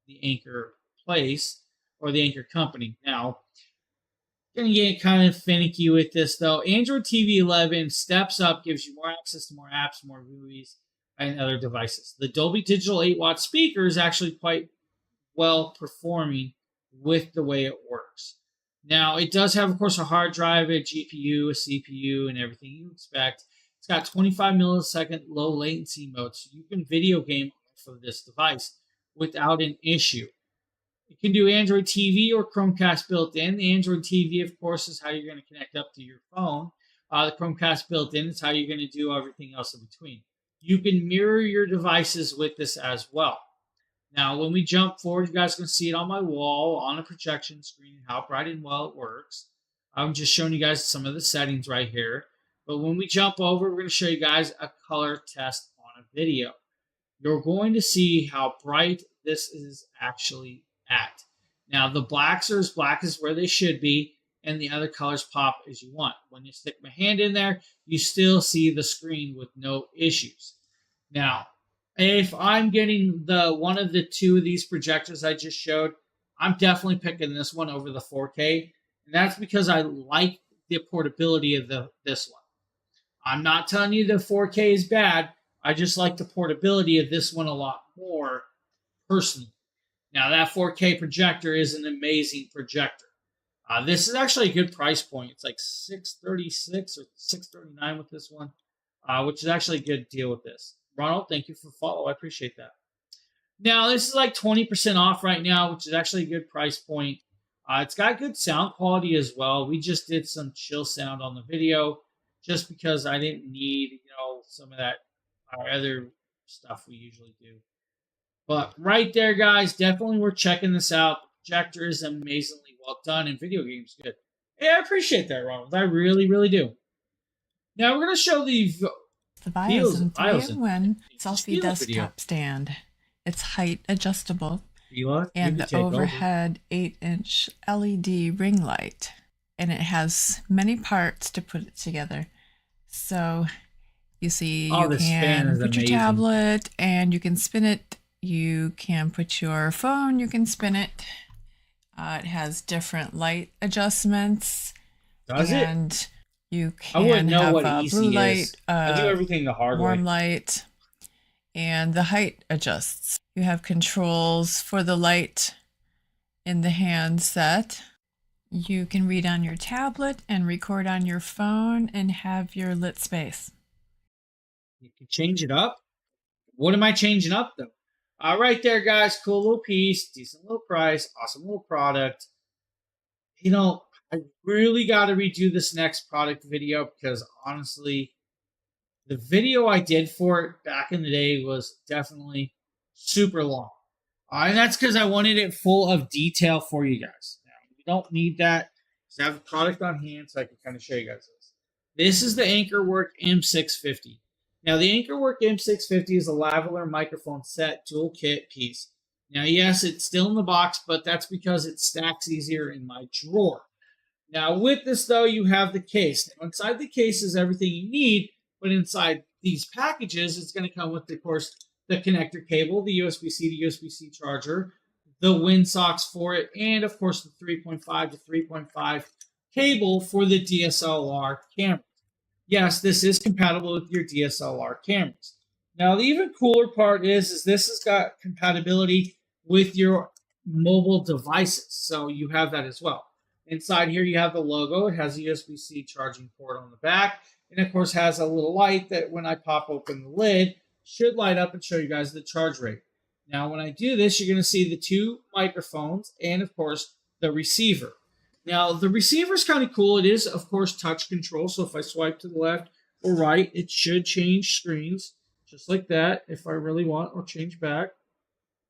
the Anker place or the Anker company. Now, going to get kind of finicky with this, though. Android TV 11 steps up, gives you more access to more apps, more movies, and other devices. The Dolby Digital 8-watt speaker is actually quite well performing with the way it works. Now, it does have, of course, a hard drive, a GPU, a CPU, and everything you expect. It's got 25 millisecond low latency mode, so you can video game off of this device without an issue. It can do Android TV or Chromecast built in. The Android TV, of course, is how you're going to connect up to your phone. The Chromecast built in is how you're going to do everything else in between. You can mirror your devices with this as well. Now, when we jump forward, you guys can see it on my wall on a projection screen, how bright and well it works. I'm just showing you guys some of the settings right here. But when we jump over, we're going to show you guys a color test on a video. You're going to see how bright this is actually at. Now, the blacks are as black as where they should be, and the other colors pop as you want. When you stick my hand in there, you still see the screen with no issues. Now, if I'm getting one of the two of these projectors I just showed, I'm definitely picking this one over the 4K, and that's because I like the portability of this one. I'm not telling you the 4K is bad. I just like the portability of this one a lot more personally. Now, that 4K projector is an amazing projector. This is actually a good price point. It's like $636 or $639 with this one, which is actually a good deal with this. Ronald, thank you for the follow. I appreciate that. Now, this is like 20% off right now, which is actually a good price point. It's got good sound quality as well. We just did some chill sound on the video just because I didn't need, some of that our other stuff we usually do. But right there, guys, definitely worth checking this out. The projector is amazingly well done, and video games good. Hey, I appreciate that, Ronald. I really, really do. Now we're going to show the BIOS in 3-in-1 selfie desktop stand. It's height adjustable, and the overhead 8-inch LED ring light. And it has many parts to put it together. So you see, you can put your tablet and you can spin it. You can put your phone, you can spin it. It has different light adjustments. Does it? And you can I wouldn't know have what a easy blue light, is. I do everything the hard warm way. light, and the height adjusts. You have controls for the light in the handset. You can read on your tablet and record on your phone and have your lit space. You can change it up. What am I changing up, though? All right there, guys. Cool little piece. Decent little price. Awesome little product. I really got to redo this next product video because, honestly, the video I did for it back in the day was definitely super long. And that's because I wanted it full of detail for you guys. Now, you don't need that. Just have the product on hand so I can kind of show you guys this. This is the Ankerwork M650. Now, the Ankerwork M650 is a lavalier microphone set dual kit piece. Now, yes, it's still in the box, but that's because it stacks easier in my drawer. Now, with this, though, you have the case. Now, inside the case is everything you need, but inside these packages, it's going to come with, of course, the connector cable, the USB-C to USB-C charger, the wind socks for it, and, of course, the 3.5 to 3.5 cable for the DSLR camera. Yes, this is compatible with your DSLR cameras. Now, the even cooler part is this has got compatibility with your mobile devices, so you have that as well. Inside here, you have the logo. It has a USB-C charging port on the back, and of course has a little light that when I pop open the lid, should light up and show you guys the charge rate. Now, when I do this, you're going to see the two microphones and, of course, the receiver. Now, the receiver is kind of cool. It is, of course, touch control. So if I swipe to the left or right, it should change screens just like that if I really want, or change back,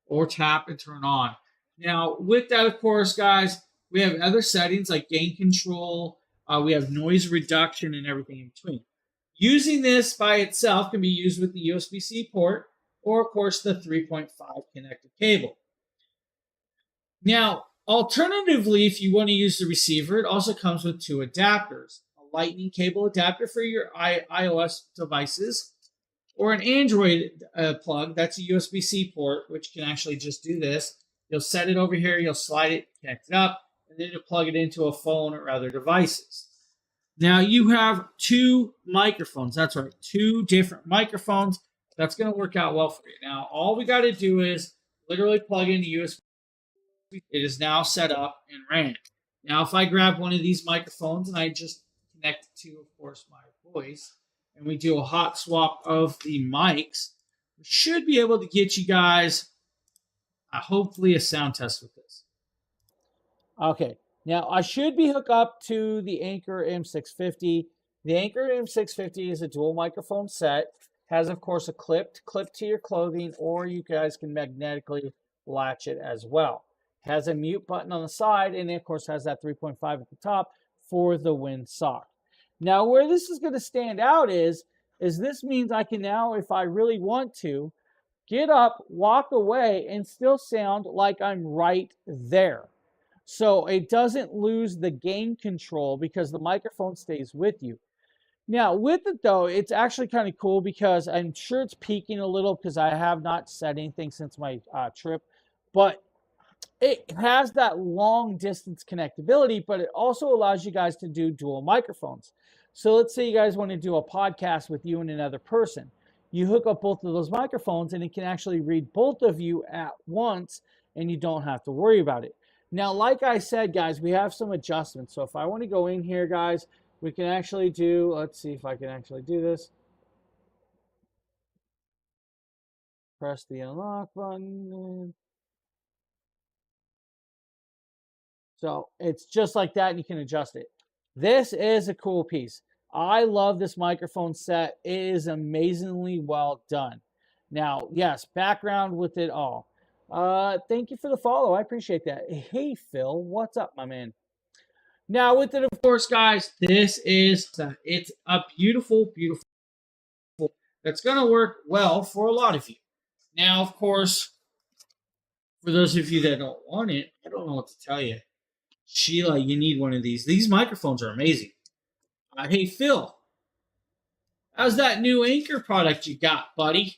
or tap and turn on. Now, with that, of course, guys, we have other settings like gain control. We have noise reduction and everything in between. Using this by itself can be used with the USB-C port or, of course, the 3.5 connected cable. Now, alternatively, if you want to use the receiver, it also comes with two adapters. A lightning cable adapter for your iOS devices, or an Android plug. That's a USB-C port, which can actually just do this. You'll set it over here, you'll slide it, connect it up, and then you'll plug it into a phone or other devices. Now you have two microphones. That's right, two different microphones. That's going to work out well for you. Now, all we got to do is literally plug in the USB. It is now set up and ran. Now, if I grab one of these microphones and I just connect it to, of course, my voice, and we do a hot swap of the mics, we should be able to get you guys hopefully a sound test with this. Okay, now I should be hooked up to the Anker M650. The Anker M650 is a dual microphone set. Has, of course, a clip to your clothing, or you guys can magnetically latch it as well. Has a mute button on the side, and it, of course, has that 3.5 at the top for the windsock. Now, where this is going to stand out is this means I can now, if I really want to, get up, walk away, and still sound like I'm right there. So it doesn't lose the gain control because the microphone stays with you. Now, with it, though, it's actually kind of cool because I'm sure it's peaking a little because I have not said anything since my trip. But it has that long distance connectability, but it also allows you guys to do dual microphones. So let's say you guys want to do a podcast with you and another person. You hook up both of those microphones and it can actually read both of you at once and you don't have to worry about it. Now, like I said, guys, we have some adjustments. So if I want to go in here, guys, we can actually do, let's see if I can actually do this. Press the unlock button. So it's just like that, and you can adjust it. This is a cool piece. I love this microphone set. It is amazingly well done. Now, yes, background with it all. Thank you for the follow. I appreciate that. Hey, Phil, what's up, my man? Now, with it, of course, guys, this is, it's a beautiful, beautiful, that's going to work well for a lot of you. Now, of course, for those of you that don't want it, I don't know what to tell you. Sheila, you need one of these. These microphones are amazing. Hey, Phil, how's that new Anker product you got, buddy?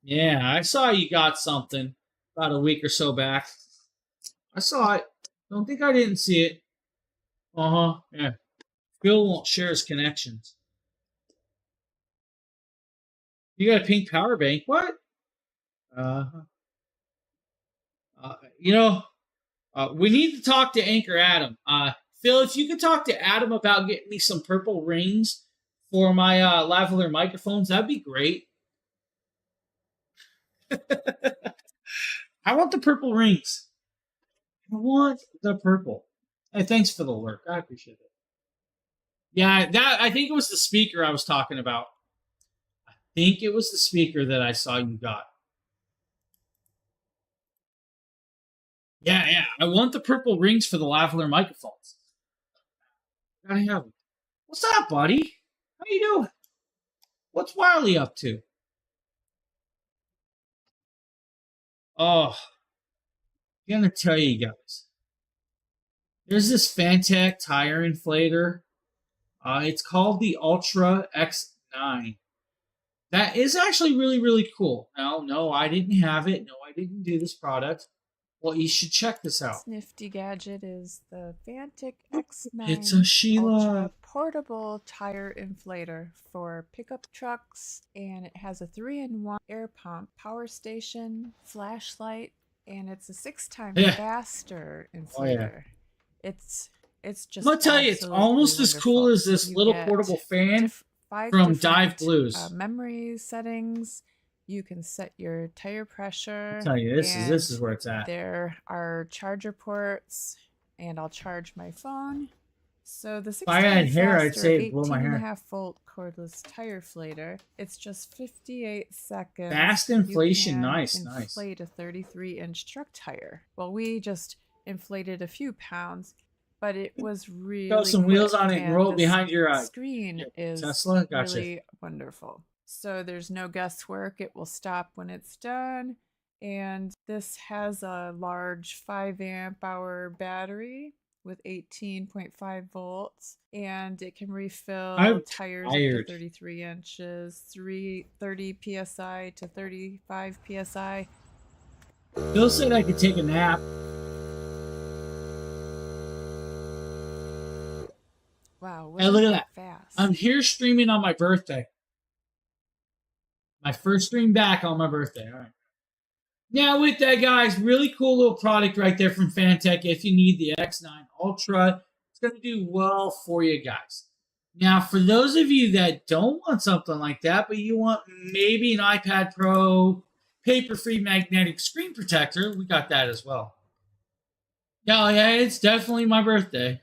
Yeah, I saw you got something about a week or so back. I saw it. Don't think I didn't see it. Yeah. Phil won't share his connections. You got a pink power bank? What? We need to talk to Anker Adam. Phil, if you could talk to Adam about getting me some purple rings for my lavalier microphones, that'd be great. I want the purple rings. I want the purple. Hey, thanks for the alert. I appreciate it. Yeah, I think it was the speaker I was talking about. I think it was the speaker that I saw you got. Yeah. I want the purple rings for the lavalier microphones. Gotta have them. What's up, buddy? How you doing? What's Wiley up to? Oh, I'm gonna tell you guys. There's this Fantech tire inflator. It's called the Ultra X9. That is actually really, really cool. No, I didn't have it. No, I didn't do this product. Well, you should check this out. This nifty gadget is the Fantech X9 It's a Sheila. Ultra portable tire inflator for pickup trucks, and it has a 3-in-1 air pump, power station, flashlight, and it's a 6 times faster inflator. It's just. I'm gonna tell you, it's almost as cool as this little portable fan from Dive Blues. Memory settings. You can set your tire pressure. I'll tell you, this is where it's at. There are charger ports, and I'll charge my phone. So the 6 If I had times hair, I'd faster say blow my hair. 18.5-volt cordless tire inflator. It's just 58 seconds. Fast inflation, You can nice. inflate a 33-inch truck tire. Well, we just inflated a few pounds, but it was really Throw some wheels on it and roll it this behind your screen is Tesla. Gotcha. really wonderful. So there's no guesswork. It will stop when it's done. And this has a large 5 amp hour battery with 18.5 volts, and it can refill tires up to 33 inches, 30 psi to 35 psi. Bill said I could take a nap. Wow, hey, look at that. Fast. I'm here streaming on my birthday. My first stream back on my birthday. All right. Now with that, guys, really cool little product right there from Fantech. If you need the X9 Ultra, it's going to do well for you guys. Now, for those of you that don't want something like that, but you want maybe an iPad Pro paper-free magnetic screen protector, we got that as well. Yeah, it's definitely my birthday.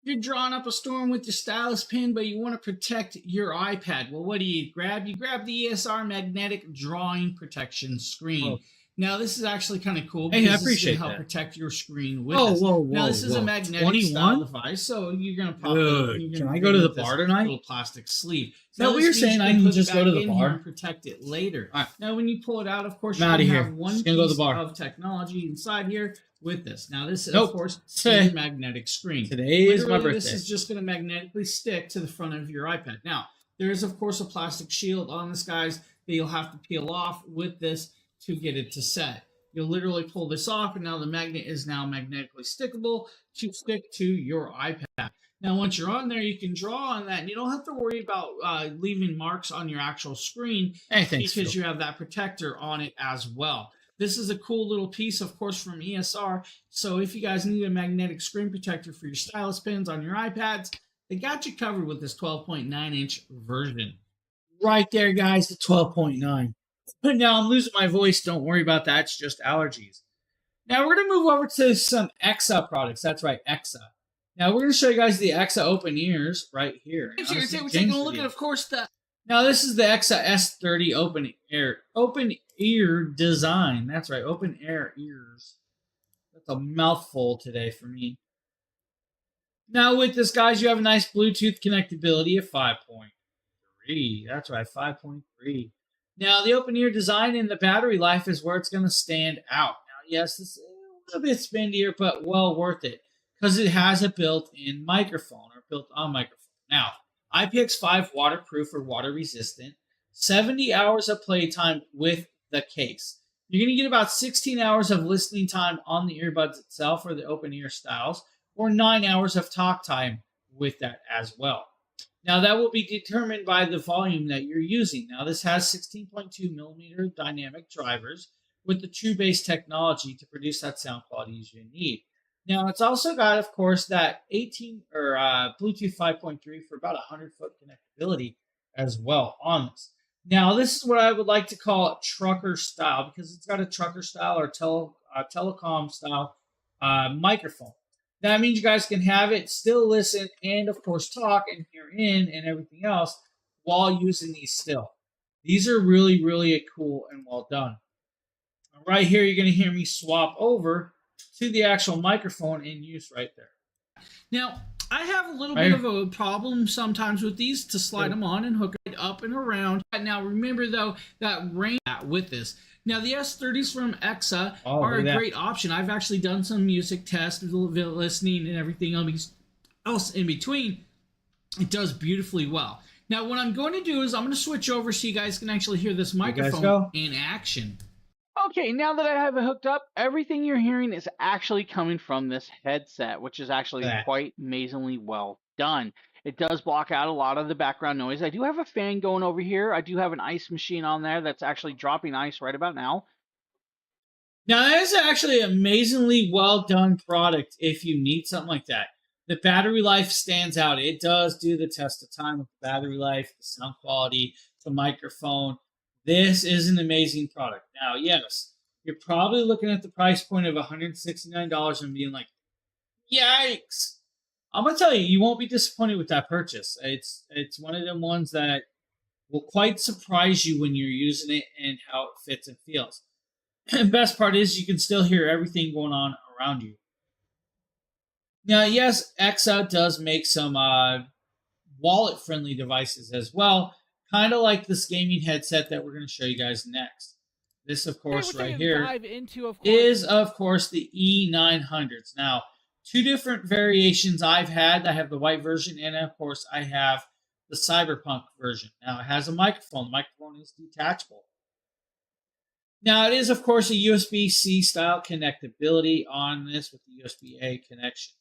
You're drawing up a storm with your stylus pen, but you want to protect your iPad. Well, what do you grab? You grab the ESR magnetic drawing protection screen. Oh. Now, this is actually kind of cool because I appreciate this is going to help protect your screen with this. Now, this is a magnetic style device, so you're going to pop it. Can I go to the bar tonight? Little plastic sleeve. So what you're saying, I can just go to the bar and protect it later. All right. Now, when you pull it out, of course, you're going to have one piece of technology inside here with this. Now, this is, of course, a magnetic screen. Today is my birthday. This is just going to magnetically stick to the front of your iPad. Now, there is, of course, a plastic shield on this, guys, that you'll have to peel off with this to get it to set. You'll literally pull this off, and now the magnet is now magnetically stickable to stick to your iPad. Now, once you're on there, you can draw on that, and you don't have to worry about leaving marks on your actual screen because you have that protector on it as well. This is a cool little piece, of course, from ESR. So if you guys need a magnetic screen protector for your stylus pens on your iPads, they got you covered with this 12.9-inch version. Right there, guys, the 12.9. But now I'm losing my voice. Don't worry about that. It's just allergies. Now we're going to move over to some EXA products. That's right, EXA. Now we're going to show you guys the EXA open ears right here. We're taking a look at, of course, the... Now this is the EXA S30 open ear design. That's right, open air ears. That's a mouthful today for me. Now with this, guys, you have a nice Bluetooth connectability of 5.3. That's right, 5.3. Now, the open ear design and the battery life is where it's going to stand out. Now, yes, it's a little bit spendier, but well worth it because it has a built-in microphone or built-on microphone. Now, IPX5 waterproof or water resistant, 70 hours of playtime with the case. You're going to get about 16 hours of listening time on the earbuds itself or the open ear styles, or 9 hours of talk time with that as well. Now, that will be determined by the volume that you're using. Now, this has 16.2 millimeter dynamic drivers with the True Bass technology to produce that sound quality you need. Now, it's also got, of course, that Bluetooth 5.3 for about 100-foot connectability as well on this. Now, this is what I would like to call it trucker style because it's got a trucker style or telecom style microphone. That means you guys can have it, still listen, and of course talk and hear in and everything else while using these still. These are really, really cool and well done. Right here, you're going to hear me swap over to the actual microphone in use right there. Now, I have a little bit of a problem sometimes with these to slide them on and hook it up and around. Now, remember, though, that range with this. Now, the S30s from EXA are a great option. I've actually done some music tests, listening, and everything else in between. It does beautifully well. Now, what I'm going to do is I'm going to switch over so you guys can actually hear this microphone in action. Okay, now that I have it hooked up, everything you're hearing is actually coming from this headset, which is actually quite amazingly well done. It does block out a lot of the background noise. I do have a fan going over here. I do have an ice machine on there that's actually dropping ice right about now. Now, that is actually an amazingly well done product if you need something like that. The battery life stands out. It does do the test of time with the battery life, the sound quality, the microphone. This is an amazing product. Now, yes, you're probably looking at the price point of $169 and being like, yikes. I'm going to tell you, you won't be disappointed with that purchase. It's one of them ones that will quite surprise you when you're using it and how it fits and feels. And best part is you can still hear everything going on around you. Now, yes, Exa does make some wallet-friendly devices as well, kind of like this gaming headset that we're going to show you guys next. This, of course, right here is, of course, the E900s. Now, two different variations I've had. I have the white version, and of course, I have the Cyberpunk version. Now, it has a microphone. The microphone is detachable. Now, it is, of course, a USB-C style connectability on this with the USB-A connection.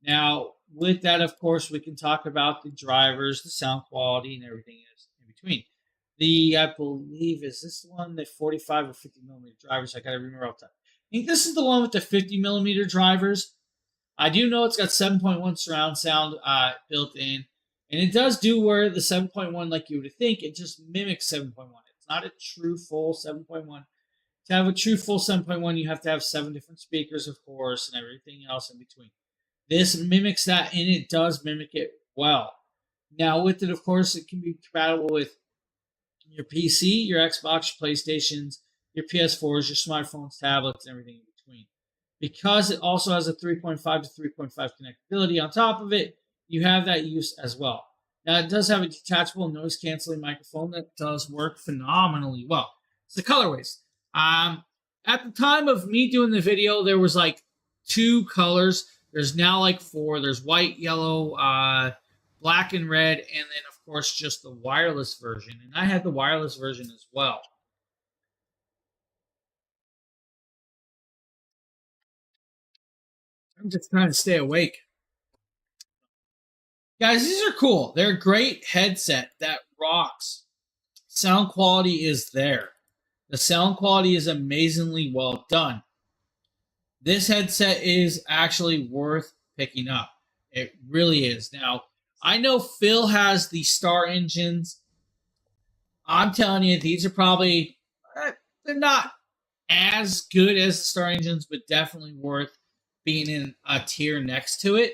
Now, with that, of course, we can talk about the drivers, the sound quality, and everything else in between. I believe, is this one the 45 or 50 millimeter drivers? I got to remember all the time. I think this is the one with the 50 millimeter drivers. I do know it's got 7.1 surround sound built in, and it does do where the 7.1, like you would think, it just mimics 7.1. It's not a true full 7.1. To have a true full 7.1, you have to have 7 different speakers, of course, and everything else in between. This mimics that, and it does mimic it well. Now, with it, of course, it can be compatible with your PC, your Xbox, your PlayStations, your PS4s, your smartphones, tablets, and everything in between. Because it also has a 3.5 to 3.5 connectability on top of it, you have that use as well. Now, it does have a detachable noise-canceling microphone that does work phenomenally well. It's the colorways. At the time of me doing the video, there was like 2 colors. There's now like 4. There's white, yellow, black, and red, and then, of course, just the wireless version. And I had the wireless version as well. I'm just trying to stay awake. Guys, these are cool. They're a great headset that rocks. Sound quality is there. The sound quality is amazingly well done. This headset is actually worth picking up. It really is. Now, I know Phil has the Star Engines. I'm telling you, these are probably, they're not as good as the Star Engines, but definitely worth being in a tier next to it.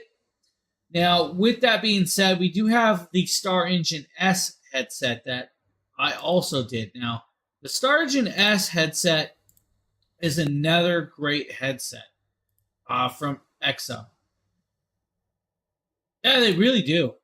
Now, with that being said, we do have the Star Engine S headset that I also did. Now, the Star Engine S headset is another great headset from Exa. Yeah, they really do.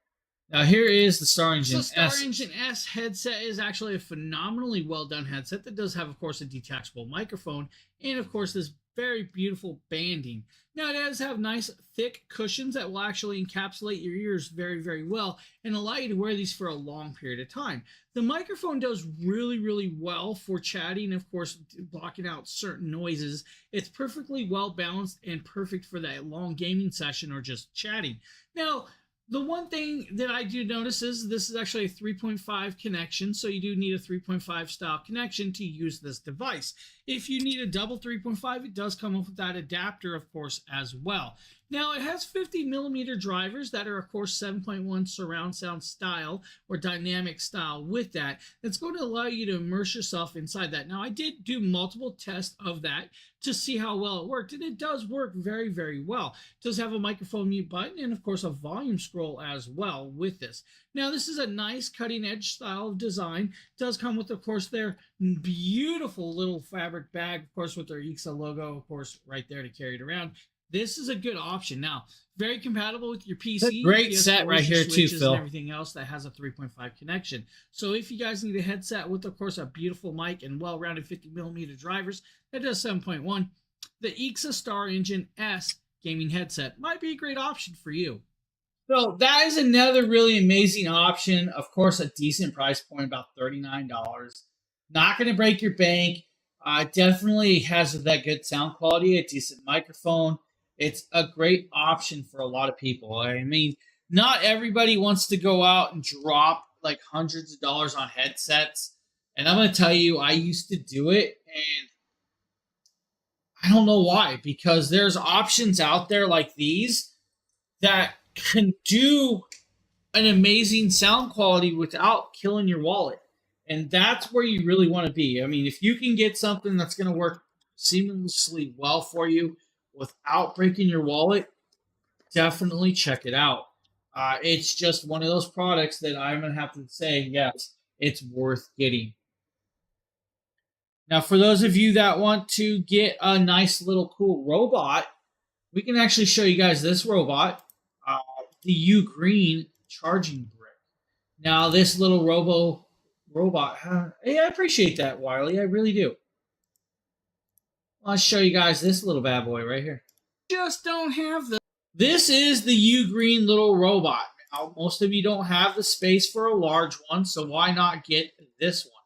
Now, here is the Star Engine S. The Star Engine S headset is actually a phenomenally well-done headset that does have, of course, a detachable microphone and, of course, this very beautiful banding. Now, it does have nice, thick cushions that will actually encapsulate your ears very, very well and allow you to wear these for a long period of time. The microphone does really, really well for chatting, of course, blocking out certain noises. It's perfectly well balanced and perfect for that long gaming session or just chatting. Now, the one thing that I do notice is this is actually a 3.5 connection, so you do need a 3.5 style connection to use this device. If you need a double 3.5, it does come with that adapter, of course, as well. Now, it has 50 millimeter drivers that are, of course, 7.1 surround sound style or dynamic style with that. That's going to allow you to immerse yourself inside that. Now, I did do multiple tests of that to see how well it worked, and it does work very, very well. It does have a microphone mute button and, of course, a volume scroll as well with this. Now, this is a nice cutting-edge style of design. It does come with, of course, their beautiful little fabric bag, of course, with their Exa logo, of course, right there to carry it around. This is a good option. Now, very compatible with your PC. It's a great set right here too, Phil. And everything else that has a 3.5 connection. So if you guys need a headset with, of course, a beautiful mic and well-rounded 50 millimeter drivers that does 7.1, the Exa Star Engine S gaming headset might be a great option for you. So that is another really amazing option. Of course, a decent price point, about $39. Not going to break your bank. Definitely has that good sound quality, a decent microphone. It's a great option for a lot of people. I mean, not everybody wants to go out and drop like hundreds of dollars on headsets. And I'm going to tell you, I used to do it, and I don't know why, because there's options out there like these that can do an amazing sound quality without killing your wallet. And that's where you really want to be. I mean, if you can get something that's going to work seamlessly well for you without breaking your wallet, definitely check it out. It's just one of those products that I'm going to have to say, yes, it's worth getting. Now, for those of you that want to get a nice little cool robot, we can actually show you guys this robot, the Ugreen charging brick. Now, this little robot, hey, I appreciate that, Wiley. I really do. I'll show you guys this little bad boy right here. Just don't have the... This is the Ugreen little robot. Now, most of you don't have the space for a large one, so why not get this one?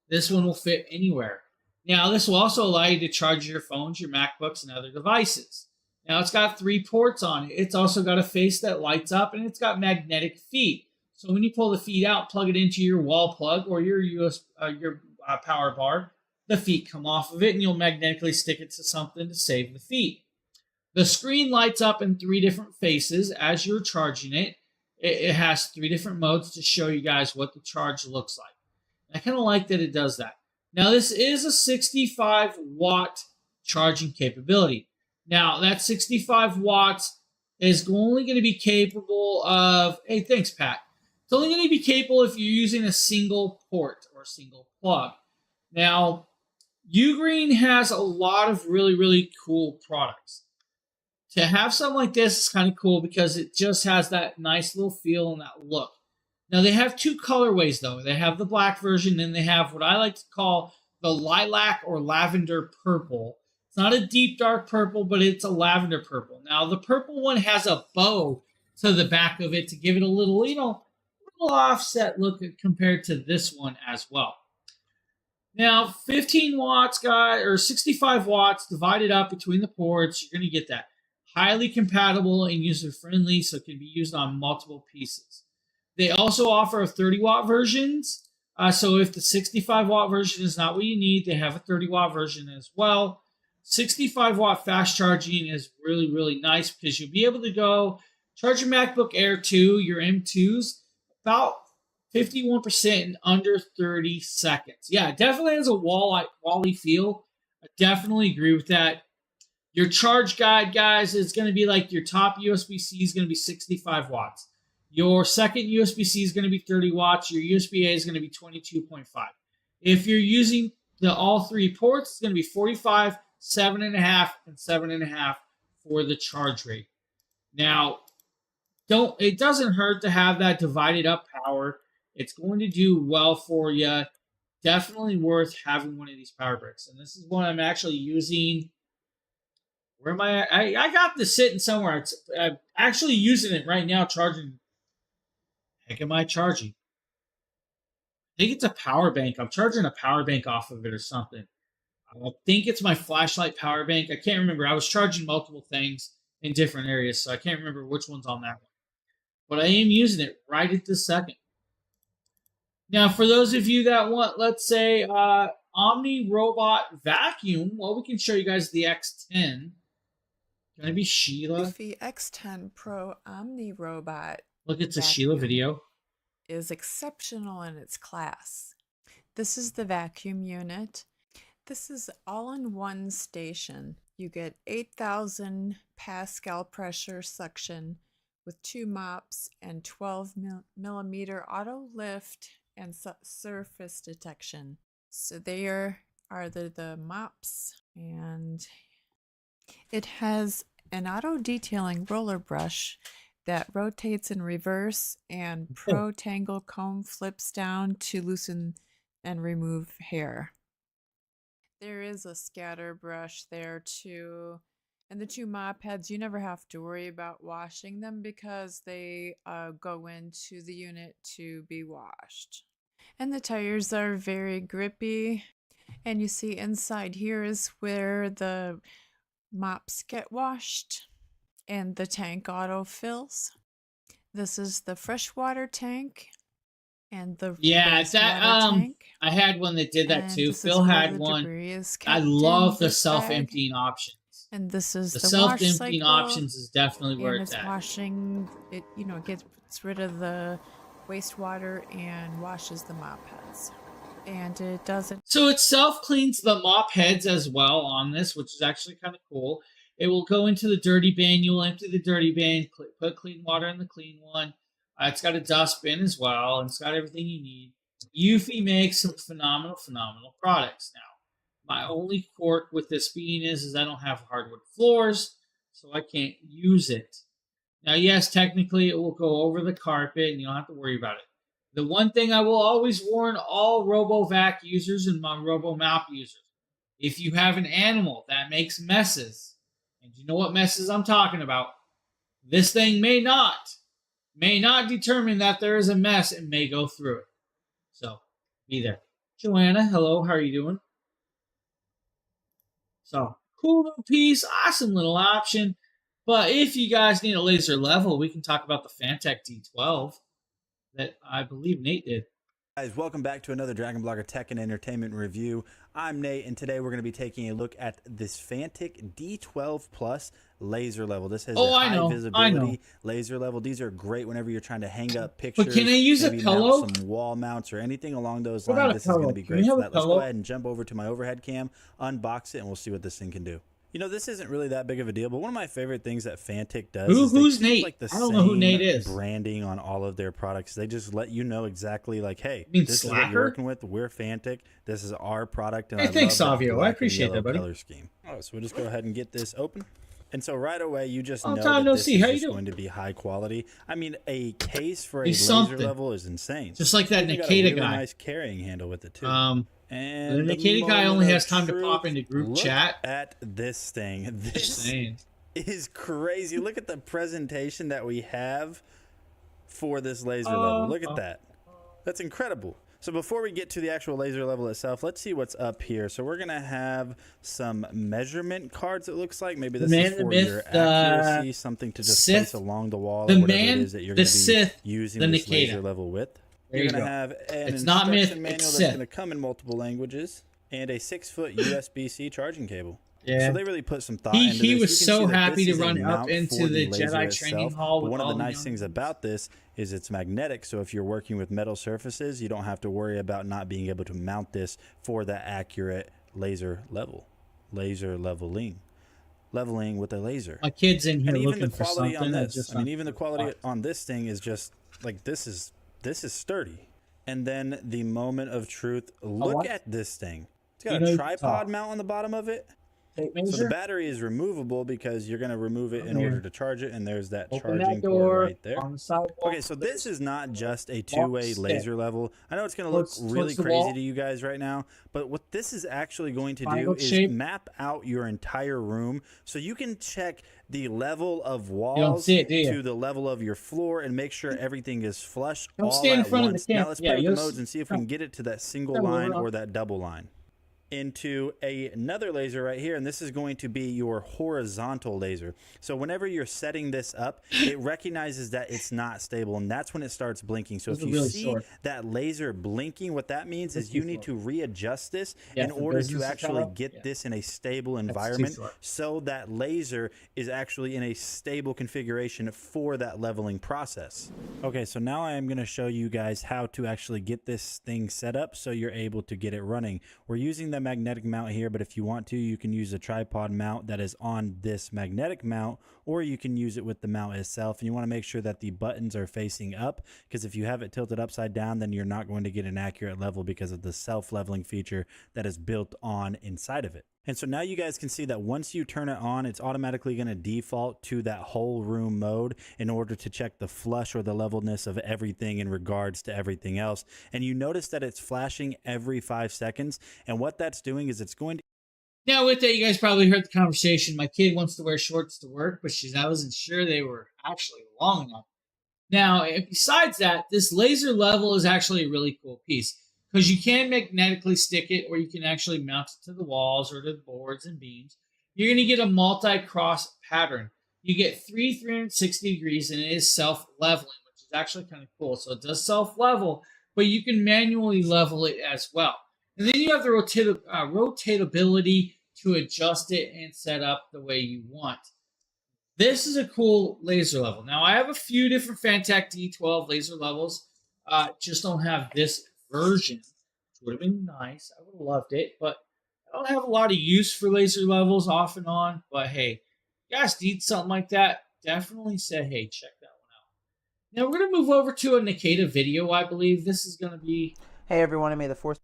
This one will fit anywhere. Now, this will also allow you to charge your phones, your MacBooks, and other devices. Now, it's got 3 ports on it. It's also got a face that lights up, and it's got magnetic feet. So when you pull the feet out, plug it into your wall plug or your power bar, the feet come off of it, and you'll magnetically stick it to something to save the feet. The screen lights up in 3 different faces as you're charging it. It has 3 different modes to show you guys what the charge looks like. I kind of like that it does that. Now, this is a 65-watt charging capability. Now, that 65 watts is only going to be capable of... Hey, thanks, Pat. It's only going to be capable if you're using a single port or a single plug. Now, Ugreen has a lot of really, really cool products. To have something like this is kind of cool because it just has that nice little feel and that look. Now, they have 2 colorways, though. They have the black version, and they have what I like to call the lilac or lavender purple. It's not a deep, dark purple, but it's a lavender purple. Now, the purple one has a bow to the back of it to give it a little, little offset look compared to this one as well. Now, 15 watts, guys, or 65 watts divided up between the ports, you're going to get that. Highly compatible and user-friendly, so it can be used on multiple pieces. They also offer 30-watt versions. So if the 65-watt version is not what you need, they have a 30-watt version as well. 65-watt fast charging is really, really nice because you'll be able to go charge your MacBook Air 2, your M2s, about 51% in under 30 seconds. Yeah, it definitely has a Wally feel. I definitely agree with that. Your charge guide, guys, is going to be like your top USB-C is going to be 65 watts. Your second USB-C is going to be 30 watts. Your USB-A is going to be 22.5. If you're using all 3 ports, it's going to be 45, 7.5, and 7.5 for the charge rate. Now, it doesn't hurt to have that divided up power. It's going to do well for you. Definitely worth having one of these power bricks. And this is one I'm actually using. Where am I? I got this sitting somewhere. I'm actually using it right now, charging. Heck am I charging? I think it's a power bank. I'm charging a power bank off of it or something. I think it's my flashlight power bank. I can't remember. I was charging multiple things in different areas, so I can't remember which one's on that one. But I am using it right at this second. Now, for those of you that want, let's say, Omni Robot Vacuum, well, we can show you guys the X10. Going to be Sheila. The X10 Pro Omni Robot. Look, it's a Sheila video. Is exceptional in its class. This is the vacuum unit. This is all-in-one station. You get 8,000 Pascal pressure suction with 2 mops and 12 millimeter auto lift and surface detection. So there are the mops, and it has an auto detailing roller brush that rotates in reverse, and Pro Tangle comb flips down to loosen and remove hair. There is a scatter brush there too. And the 2 mop heads, you never have to worry about washing them because they go into the unit to be washed. And the tires are very grippy. And you see inside here is where the mops get washed and the tank auto fills. This is the freshwater tank and the tank. I had one that did that too. Phil had one. I love the self-emptying options. And this is the self-emptying options is definitely where it's at. Washing it, gets rid of the wastewater and washes the mop heads. And it doesn't. So it self-cleans the mop heads as well on this, which is actually kind of cool. It will go into the dirty bin. You'll empty the dirty bin, put clean water in the clean one. It's got a dust bin as well, and it's got everything you need. Eufy makes some phenomenal products. Now, my only quirk with this bean is I don't have hardwood floors, so I can't use it. Now, yes, technically it will go over the carpet, and you don't have to worry about it. The one thing I will always warn all RoboVac users and my RoboMop users, if you have an animal that makes messes, and you know what messes I'm talking about, this thing may not determine that there is a mess and may go through it. So, be there. Joanna, hello, how are you doing? So, cool little piece, awesome little option. But if you guys need a laser level, we can talk about the Phantek D12 that I believe Nate did. Guys, welcome back to another Dragon Blogger Tech and Entertainment review. I'm Nate, and today we're going to be taking a look at this Phantek D12 Plus laser level. This has a high visibility laser level. These are great whenever you're trying to hang up pictures. But can I use a pillow? Some wall mounts or anything along those lines. This is going to be great for that. Let's go ahead and jump over to my overhead cam, unbox it, and we'll see what this thing can do. You know, this isn't really that big of a deal, but one of my favorite things that Phantek does who's Nate? Like the I don't know who Nate is. Branding on all of their products. They just let you know exactly like, hey, this is what you're working with. We're Phantek. This is our product. And hey, thanks, Savio. I appreciate that, buddy. Color scheme. Oh, so we'll just go ahead and get this open. And so right away, you just know that this is going to be high quality. I mean, a case for a laser level is insane. Just like that Nikita guy. Nice carrying handle with it too. And the Nikita guy only has time to pop into group chat. At this thing. This is crazy. Look at the presentation that we have for this laser level. Look at that. That's incredible. So before we get to the actual laser level itself, let's see what's up here. So we're going to have some measurement cards, it looks like. Maybe this is for your accuracy, something to just place along the wall or whatever it is that you're going to be using this laser level with. You're going to have an instruction manual that's going to come in multiple languages and a 6-foot USB-C charging cable. Yeah. So they really put some thought into this. He was so happy to run up into the Jedi training hall. But one of the nice things about this is it's magnetic. So if you're working with metal surfaces, you don't have to worry about not being able to mount this for the accurate laser level. Laser leveling with a laser. My kid's in here and looking even the for quality something. on this. I mean, even the quality on this thing is just like this is sturdy. And then the moment of truth. Look at this thing. It's got a tripod mount on the bottom of it. So the battery is removable because you're going to remove it in order to charge it, and there's that charging port right there. Okay, so this is not just a two-way laser level. I know it's going to look really crazy to you guys right now, but what this is actually going to do is map out your entire room so you can check the level of walls to the level of your floor and make sure everything is flush all at once. Now let's play with the modes and see if we can get it to that single line or that double line. Into another laser right here, and this is going to be your horizontal laser. So whenever you're setting this up, it recognizes that it's not stable, and that's when it starts blinking. So if you see that laser blinking, what that means is you need to readjust this in order to actually get this in a stable environment, so that laser is actually in a stable configuration for that leveling process. Okay, so now I am going to show you guys how to actually get this thing set up so you're able to get it running. We're using the magnetic mount here, but if you want to, you can use a tripod mount that is on this magnetic mount, or you can use it with the mount itself. And you want to make sure that the buttons are facing up, because if you have it tilted upside down, then you're not going to get an accurate level because of the self-leveling feature that is built on inside of it. And so now you guys can see that once you turn it on, it's automatically going to default to that whole room mode in order to check the flush or the levelness of everything in regards to everything else. And you notice that it's flashing every 5 seconds. And what that's doing is it's going to... Now with that, you guys probably heard the conversation. My kid wants to wear shorts to work, but I wasn't sure they were actually long enough. Now, besides that, this laser level is actually a really cool piece, because you can magnetically stick it, or you can actually mount it to the walls or to the boards and beams. You're going to get a multi-cross pattern. You get 360 degrees, and it is self-leveling, which is actually kind of cool. So it does self-level, but you can manually level it as well. And then you have the rotatability to adjust it and set up the way you want. This is a cool laser level. Now, I have a few different Phantek D12 laser levels. Just don't have this version, would have been nice. I would have loved it, but I don't have a lot of use for laser levels off and on. But hey, you guys need something like that, definitely say, hey, check that one out. Now we're going to move over to a Nikita video, I believe. This is going to be... Hey everyone, and may the 4th...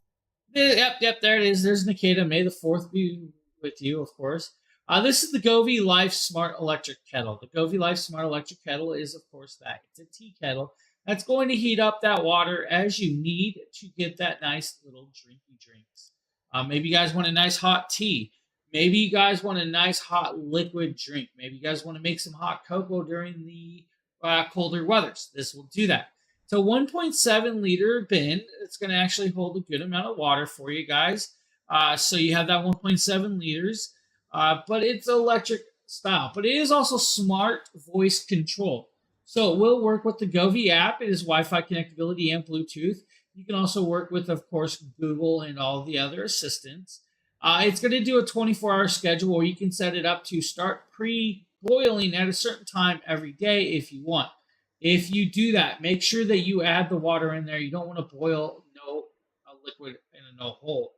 Yep, there it is. There's Nikita. May the 4th be with you, of course. This is the Govee Life Smart Electric Kettle. The Govee Life Smart Electric Kettle is, of course, that. It's a tea kettle that's going to heat up that water as you need to get that nice little drinky drinks. Maybe you guys want a nice hot tea. Maybe you guys want a nice hot liquid drink. Maybe you guys want to make some hot cocoa during the colder weathers. This will do that. It's a 1.7 liter bin. It's going to actually hold a good amount of water for you guys. So you have that 1.7 liters. But it's electric style. But it is also smart voice control. So it will work with the Govee app. It is Wi-Fi connectability and Bluetooth. You can also work with, of course, Google and all the other assistants. It's going to do a 24-hour schedule where you can set it up to start pre-boiling at a certain time every day if you want. If you do that, make sure that you add the water in there. You don't want to boil a liquid in a no hole.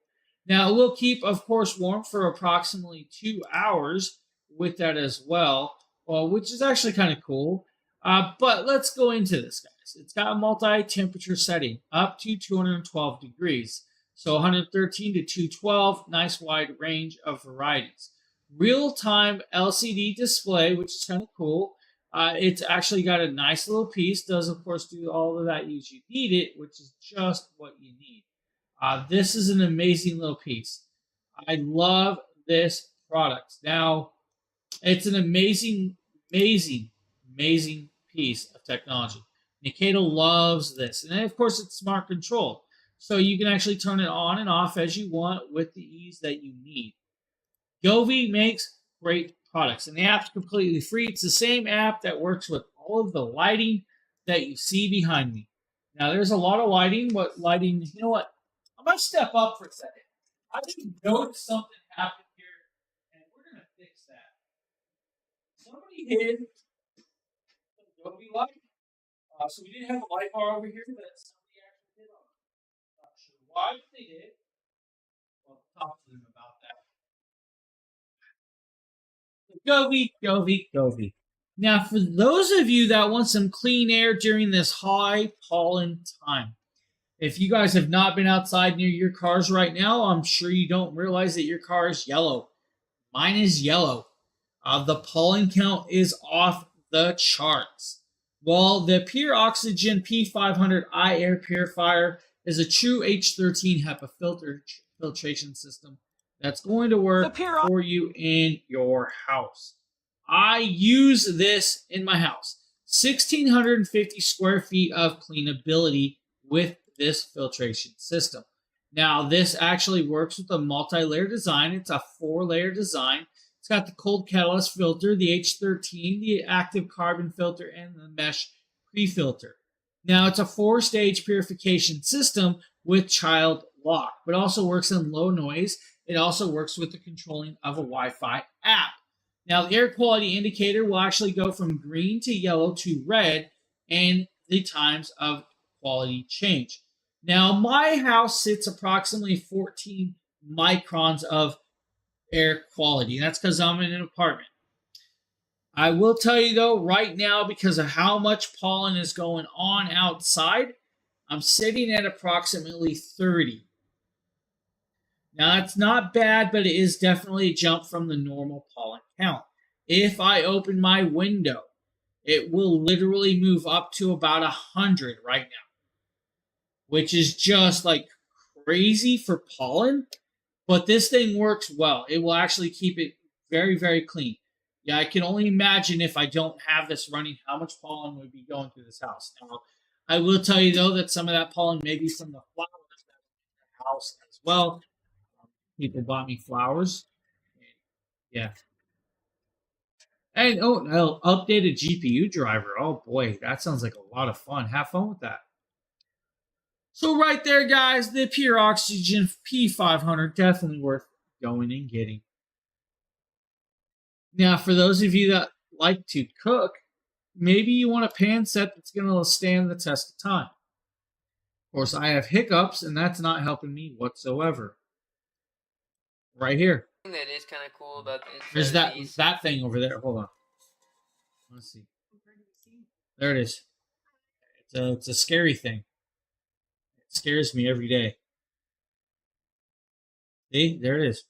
Now, it will keep, of course, warm for approximately 2 hours with that as well, which is actually kind of cool. But let's go into this, guys. It's got a multi-temperature setting up to 212 degrees. So 113 to 212, nice wide range of varieties. Real-time LCD display, which is kind of cool. It's actually got a nice little piece. Does, of course, do all of that use you need it, which is just what you need. This is an amazing little piece. I love this product. Now, it's an amazing piece of technology. Nikita loves this. And then, of course, it's smart control. So you can actually turn it on and off as you want with the ease that you need. Govee makes great products. And the app's completely free. It's the same app that works with all of the lighting that you see behind me. Now, there's a lot of lighting. What lighting? You know what? I'm going to step up for a second. I just noticed something happened here, and we're going to fix that. Somebody hid the Govee light. So we didn't have a light bar over here that somebody actually did on. Not sure why they did. Well, talk to them about that. Govee. Now, for those of you that want some clean air during this high pollen time, if you guys have not been outside near your cars right now, I'm sure you don't realize that your car is yellow. Mine is yellow. The pollen count is off the charts. Well, the Pure Oxygen P500i air purifier is a true H13 HEPA filtration system that's going to work for you in your house. I use this in my house. 1,650 square feet of cleanability with this filtration system. Now, this actually works with a multi-layer design. It's a 4-layer design. It's got the cold catalyst filter, the H13, the active carbon filter, and the mesh pre-filter. Now, it's a 4-stage purification system with child lock, but also works in low noise. It also works with the controlling of a Wi-Fi app. Now, the air quality indicator will actually go from green to yellow to red and the times of quality change. Now, my house sits approximately 14 microns of air quality. And that's because I'm in an apartment. I will tell you, though, right now, because of how much pollen is going on outside, I'm sitting at approximately 30. Now, that's not bad, but it is definitely a jump from the normal pollen count. If I open my window, it will literally move up to about 100 right now, which is just like crazy for pollen. But this thing works well. It will actually keep it very, very clean. Yeah, I can only imagine if I don't have this running, how much pollen would be going through this house. Now, I will tell you, though, that some of that pollen may be from the flowers that are in the house as well. People bought me flowers. Yeah. And, updated GPU driver. Oh, boy, that sounds like a lot of fun. Have fun with that. So right there, guys, the Pure Oxygen P500, definitely worth going and getting. Now, for those of you that like to cook, maybe you want a pan set that's going to stand the test of time. course, I have hiccups, and that's not helping me whatsoever. Right here. That is kind of cool about this. There's that thing over there. Hold on. Let's see. There it is. It's a scary thing. It scares me every day. See? There it is.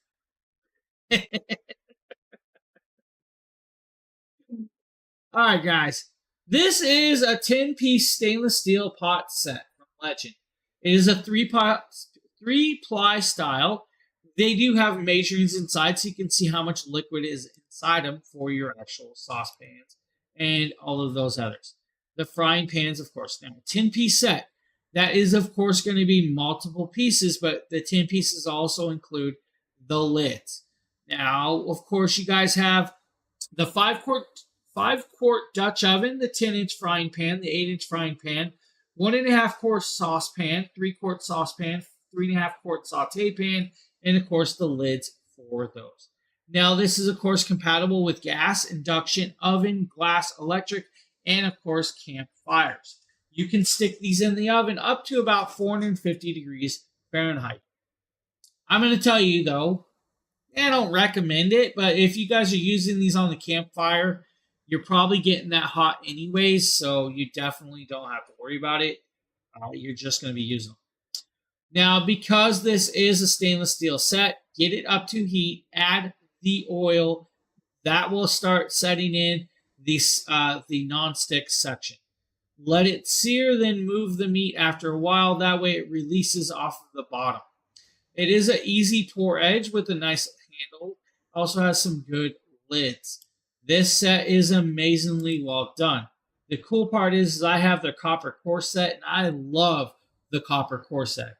All right, guys. This is a 10-piece stainless steel pot set from Legend. It is a three-ply style. They do have measurings inside, so you can see how much liquid is inside them for your actual saucepans and all of those others. The frying pans, of course. Now, 10-piece set. That is, of course, going to be multiple pieces, but the 10 pieces also include the lids. Now, of course, you guys have the 5-quart Dutch oven, the 10-inch frying pan, the 8-inch frying pan, 1.5-quart saucepan, 3-quart saucepan, 3.5-quart saute pan, and of course the lids for those. Now, this is of course compatible with gas, induction, oven, glass, electric, and of course campfires. You can stick these in the oven up to about 450 degrees Fahrenheit. I'm going to tell you though, I don't recommend it, but if you guys are using these on the campfire, you're probably getting that hot anyways, so you definitely don't have to worry about it. You're just going to be using them. Now, because this is a stainless steel set, get it up to heat, add the oil. That will start setting in the non-stick section. Let it sear, then move the meat after a while. That way it releases off of the bottom. It is an easy pour edge with a nice handle. Also has some good lids. This set is amazingly well done. The cool part is I have the copper core set, and I love the copper core set.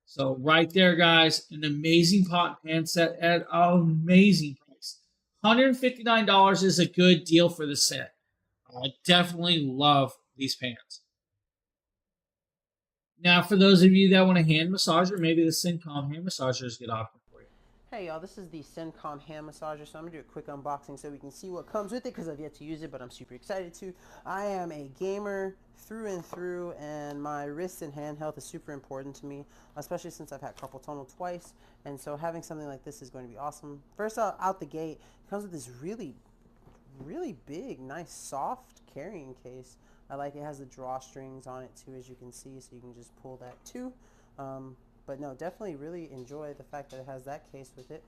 So right there, guys, an amazing pot and pan set at an amazing price. $159 is a good deal for the set. I definitely love these pans. Now, for those of you that want a hand massager, maybe the Syncom hand massager is a good option for you. Hey y'all, this is the Syncom hand massager, so I'm going to do a quick unboxing so we can see what comes with it because I've yet to use it, but I'm super excited to. I am a gamer through and through, and my wrist and hand health is super important to me, especially since I've had carpal tunnel twice, and so having something like this is going to be awesome. First out the gate, it comes with this really big, nice, soft carrying case. I like it has the drawstrings on it too, as you can see, so you can just pull that too. But no, definitely really enjoy the fact that it has that case with it.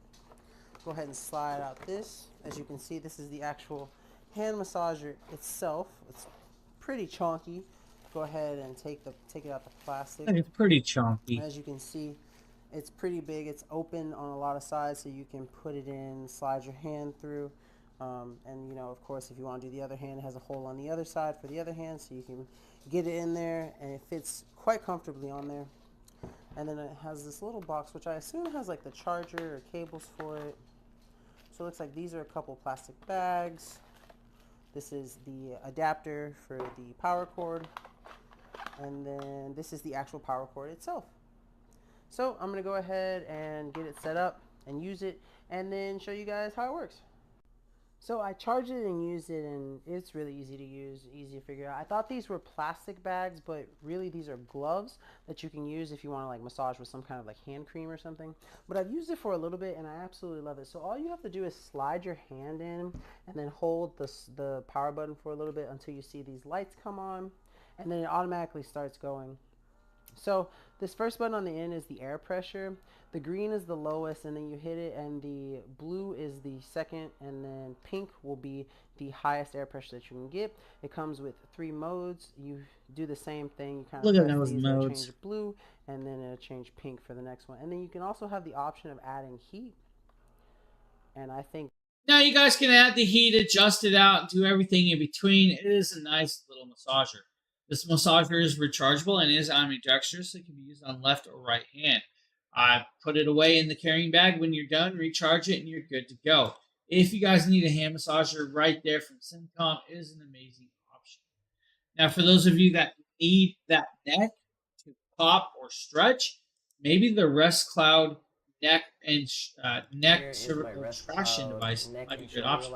Go ahead and slide out this. As you can see, this is the actual hand massager itself. It's pretty chunky. Go ahead and take it out the plastic. It's pretty chunky. As you can see, it's pretty big. It's open on a lot of sides, so you can put it in, slide your hand through. And you know, of course, if you want to do the other hand, it has a hole on the other side for the other hand, so you can get it in there, and it fits quite comfortably on there. And then it has this little box, which I assume has like the charger or cables for it. So it looks like these are a couple plastic bags. This is the adapter for the power cord, and then this is the actual power cord itself. So I'm going to go ahead and get it set up and use it, and then show you guys how it works. So I charged it and used it, and it's really easy to use, easy to figure out. I thought these were plastic bags, but really these are gloves that you can use if you want to like massage with some kind of like hand cream or something. But I've used it for a little bit, and I absolutely love it. So all you have to do is slide your hand in and then hold the power button for a little bit until you see these lights come on, and then it automatically starts going. So this first button on the end is the air pressure. The green is the lowest, and then you hit it, and the blue is the second, and then pink will be the highest air pressure that you can get. It comes with 3 modes. You do the same thing. You kind of look at those modes. Change blue, and then it'll change pink for the next one. And then you can also have the option of adding heat. And I think now you guys can add the heat, adjust it out, and do everything in between. It is a nice little massager. This massager is rechargeable and is ambidextrous, so it can be used on left or right hand. I put it away in the carrying bag. When you're done, recharge it, and you're good to go. If you guys need a hand massager, right there from Syncom is an amazing option. Now, for those of you that need that neck to pop or stretch, maybe the Rest Cloud neck and neck cervical traction device might be a good option.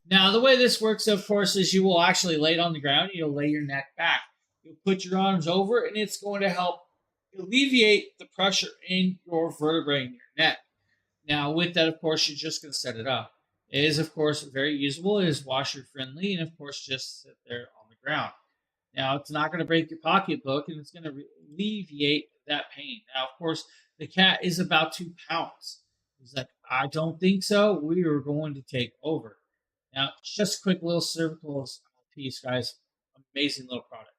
Now, the way this works, of course, is you will actually lay it on the ground. You'll lay your neck back. You'll put your arms over, and it's going to help alleviate the pressure in your vertebrae in your neck. Now, with that, of course, you're just going to set it up. It is, of course, very usable. It is washer friendly, and of course, just sit there on the ground. Now, it's not going to break your pocketbook, and it's going to alleviate that pain. Now, of course, the cat is about 2 pounds. He's like, I don't think so. We are going to take over. Now, just a quick little cervical piece, guys. Amazing little product.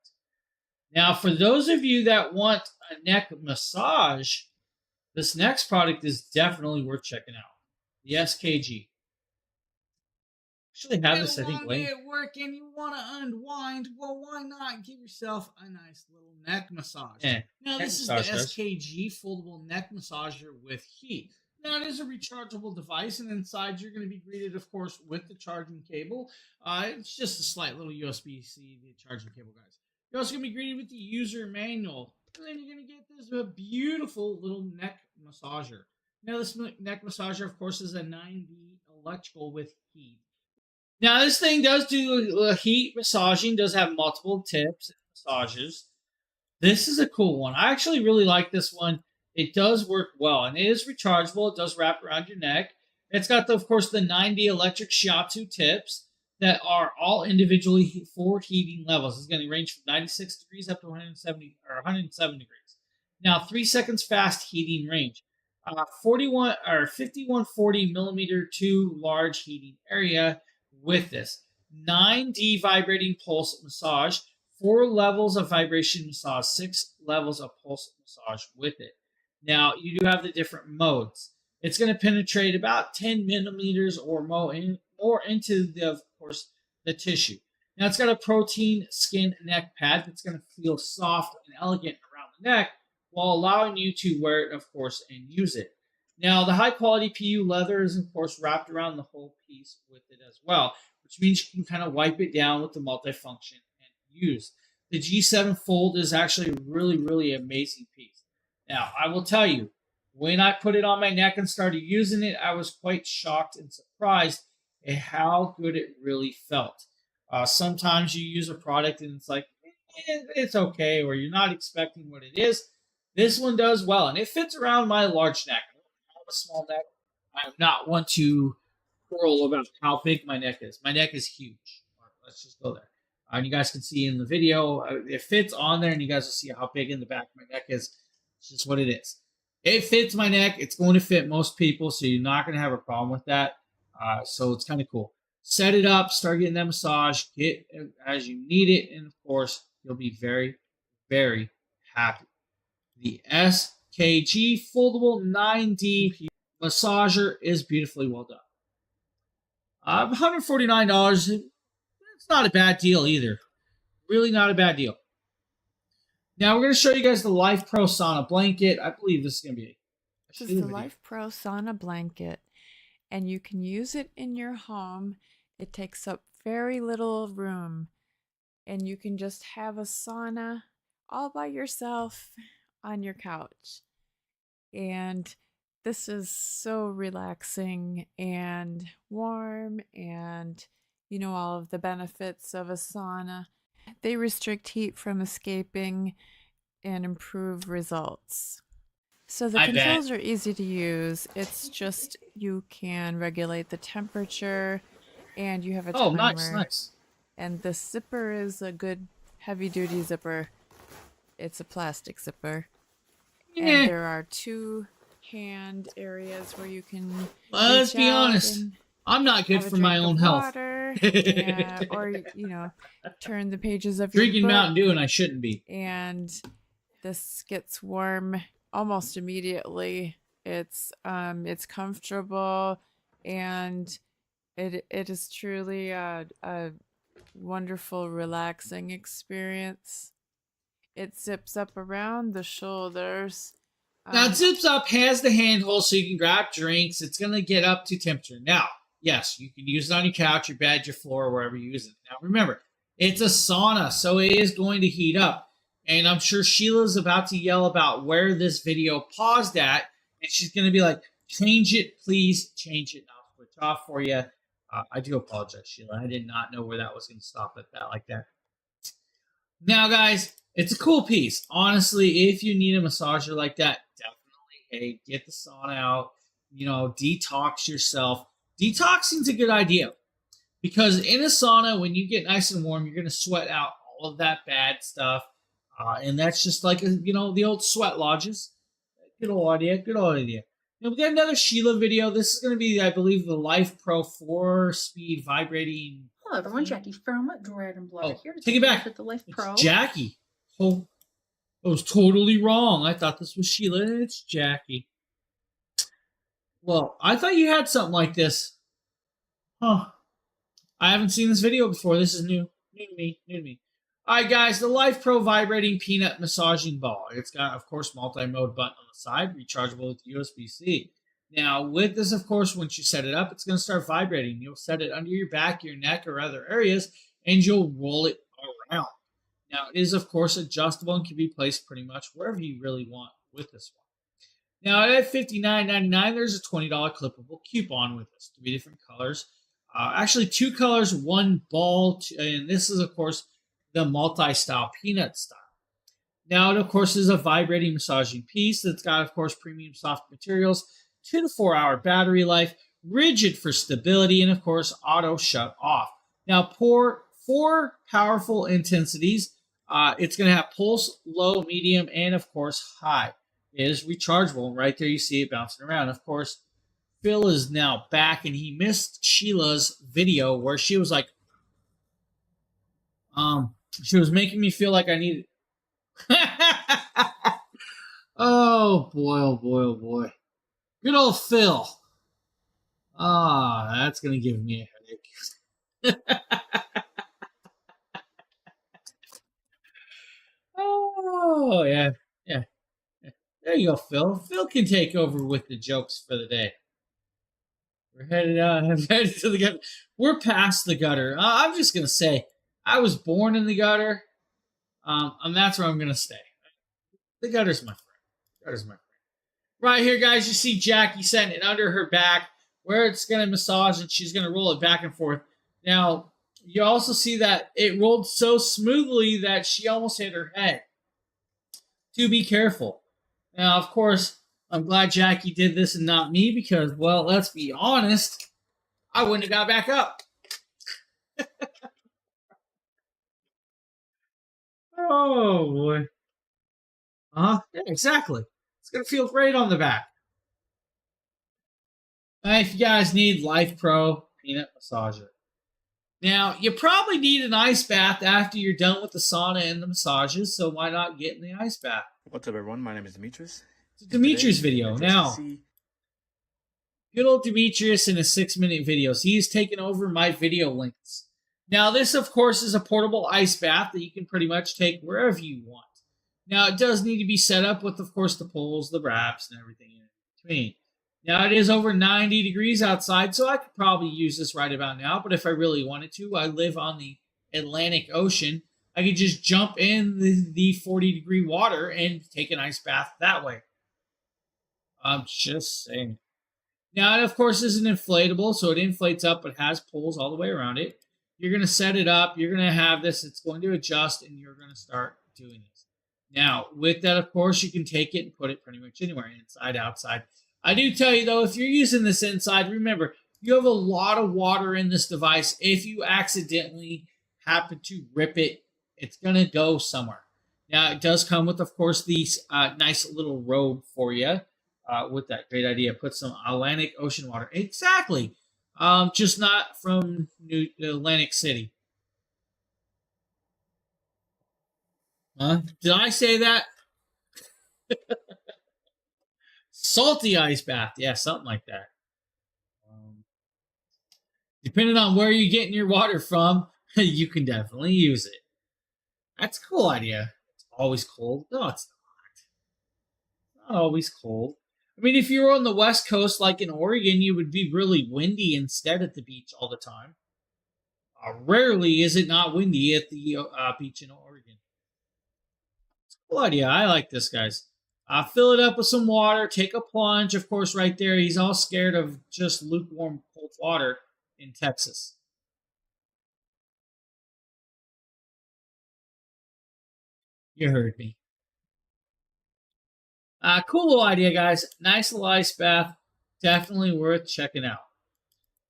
Now, for those of you that want a neck massage, this next product is definitely worth checking out. The SKG. Actually have this, I think, Long day at work and you want to unwind. Well, why not give yourself a nice little neck massage? Yeah, now, neck this is massage, the guys. SKG foldable neck massager with heat. Now, it is a rechargeable device, and inside you're going to be greeted, of course, with the charging cable. It's just a slight little USB-C charging cable, guys. You're also going to be greeted with the user manual, and then you're going to get this beautiful little neck massager. Now, this neck massager, of course, is a 9D electrical with heat. Now, this thing does do heat massaging, does have multiple tips and massages. This is a cool one. I actually really like this one. It does work well, and it is rechargeable. It does wrap around your neck. It's got, of course, the 9D electric shiatsu tips that are all individually 4 heating levels. It's going to range from 96 degrees up to 107 degrees. Now, 3 seconds fast heating range. 5140 millimeter to large heating area with this. 9D vibrating pulse massage. 4 levels of vibration massage. 6 levels of pulse massage with it. Now, you do have the different modes. It's going to penetrate about 10 millimeters or more into, of course, the tissue. Now, it's got a protein skin neck pad that's going to feel soft and elegant around the neck while allowing you to wear it, of course, and use it. Now, the high-quality PU leather is, of course, wrapped around the whole piece with it as well, which means you can kind of wipe it down with the multifunction and use. The G7 Fold is actually a really, really amazing piece. Now, I will tell you, when I put it on my neck and started using it, I was quite shocked and surprised at how good it really felt. Sometimes you use a product and it's like, it's okay, or you're not expecting what it is. This one does well, and it fits around my large neck. I have a small neck. I'm not one to quarrel about how big my neck is. My neck is huge. Let's just go there. And you guys can see in the video, it fits on there, and you guys will see how big in the back my neck is. It's just what it is. It fits my neck. It's going to fit most people, so you're not going to have a problem with that. So it's kind of cool. Set it up, start getting that massage, get as you need it, and of course, you'll be very, very happy. The SKG Foldable 9D Massager is beautifully well done. $149. It's not a bad deal either. Really not a bad deal. Now we're going to show you guys the Life Pro Sauna blanket. I believe this is going to be This is the Life Pro Sauna blanket, and you can use it in your home. It takes up very little room, and you can just have a sauna all by yourself on your couch. And this is so relaxing and warm, and you know all of the benefits of a sauna. They restrict heat from escaping and improve results. So the controls are easy to use. It's just you can regulate the temperature, and you have a timer. Oh, nice. And the zipper is a good heavy-duty zipper. It's a plastic zipper. And there are 2 hand areas where you can let's be honest, I'm not good for my own health. Or, you know, turn the pages of your drinking book, Mountain Dew, and I shouldn't be. And this gets warm almost immediately. It's comfortable, and it is truly a wonderful, relaxing experience. It zips up around the shoulders. Now, it zips up, has the handhold so you can grab drinks. It's going to get up to temperature. Now, yes, you can use it on your couch, your bed, your floor, wherever you use it. Now, remember, it's a sauna, so it is going to heat up. And I'm sure Sheila's about to yell about where this video paused at, and she's going to be like, change it, please, change it. I'll switch off for you. I do apologize, Sheila. I did not know where that was going to stop at that like that. Now, guys, it's a cool piece. Honestly, if you need a massager like that, definitely, hey, get the sauna out. You know, detox yourself. Detoxing's a good idea because in a sauna, when you get nice and warm, you're going to sweat out all of that bad stuff. And that's just like, the old sweat lodges. Good old idea. Good old idea. Now, we got another Sheila video. This is going to be, I believe, the Life Pro 4-speed vibrating. Hello, everyone. Jackie from Dread and Blood here. Take it back. With the Life Pro. It's Jackie. Oh, I was totally wrong. I thought this was Sheila. It's Jackie. Well, I thought you had something like this. Huh. I haven't seen this video before. This is new. New to me. All right, guys. The Life Pro Vibrating Peanut Massaging Ball. It's got, of course, multi-mode button on the side, rechargeable with USB-C. Now, with this, of course, once you set it up, it's going to start vibrating. You'll set it under your back, your neck, or other areas, and you'll roll it around. Now, it is, of course, adjustable and can be placed pretty much wherever you really want with this one. Now, at $59.99, there's a $20 clippable coupon with this. 3 different colors. Actually, 2 colors, 1 ball, and this is, of course, the multi-style peanut style. Now, it, of course, is a vibrating massaging piece that's got, of course, premium soft materials, 2 to 4 hour battery life, rigid for stability, and, of course, auto shut off. Now, 4 powerful intensities. It's going to have pulse, low, medium, and, of course, high. It is rechargeable. Right there, you see it bouncing around. Of course, Phil is now back, and he missed Sheila's video where she was like, she was making me feel like I needed. Oh boy. Good old Phil. That's going to give me a headache. Oh, yeah. There you go, Phil. Phil can take over with the jokes for the day. We're headed to the gutter. We're past the gutter. I'm just going to say, I was born in the gutter, and that's where I'm going to stay. The gutter's my friend. Right here, guys, you see Jackie setting it under her back where it's going to massage, and she's going to roll it back and forth. Now, you also see that it rolled so smoothly that she almost hit her head. Do be careful. Now, of course, I'm glad Jackie did this and not me because, well, let's be honest, I wouldn't have got back up. Oh, boy. Yeah, exactly. It's going to feel great on the back. If you guys need Life Pro Peanut Massager. Now, you probably need an ice bath after you're done with the sauna and the massages, so why not get in the ice bath? What's up, everyone? My name is Demetrius. It's a Demetrius video. Now, good old Demetrius in his 6-minute videos. He's taken over my video links. Now, this, of course, is a portable ice bath that you can pretty much take wherever you want. Now, it does need to be set up with, of course, the poles, the wraps, and everything in between. Now, it is over 90 degrees outside, so I could probably use this right about now. But if I really wanted to, I live on the Atlantic Ocean. I could just jump in the 40-degree water and take an ice bath that way. I'm just saying. Now, it, of course, is an inflatable, so it inflates up but has poles all the way around it. You're going to set it up. You're going to have this. It's going to adjust, and you're going to start doing this. Now, with that, of course, you can take it and put it pretty much anywhere, inside, outside. I do tell you, though, if you're using this inside, remember, you have a lot of water in this device. If you accidentally happen to rip it, it's going to go somewhere. Now, it does come with, of course, these nice little robe for you with that great idea. Put some Atlantic Ocean water. Exactly. Just not from Atlantic City. Did I say that? Salty ice bath. Yeah, something like that. Depending on where you're getting your water from, you can definitely use it. That's a cool idea. It's always cold. No, it's not. Not always cold. I mean, if you were on the West Coast, like in Oregon, you would be really windy instead at the beach all the time. Rarely is it not windy at the beach in Oregon. It's a cool idea. I like this, guys. Fill it up with some water. Take a plunge. Of course, right there, he's all scared of just lukewarm cold water in Texas. You heard me. Cool little idea, guys. Nice little ice bath. Definitely worth checking out.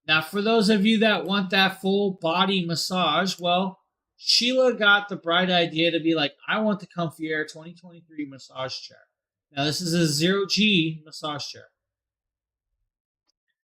Now, for those of you that want that full body massage, well, Sheila got the bright idea to be like, I want the Comfy Air 2023 massage chair. Now, this is a 0G massage chair.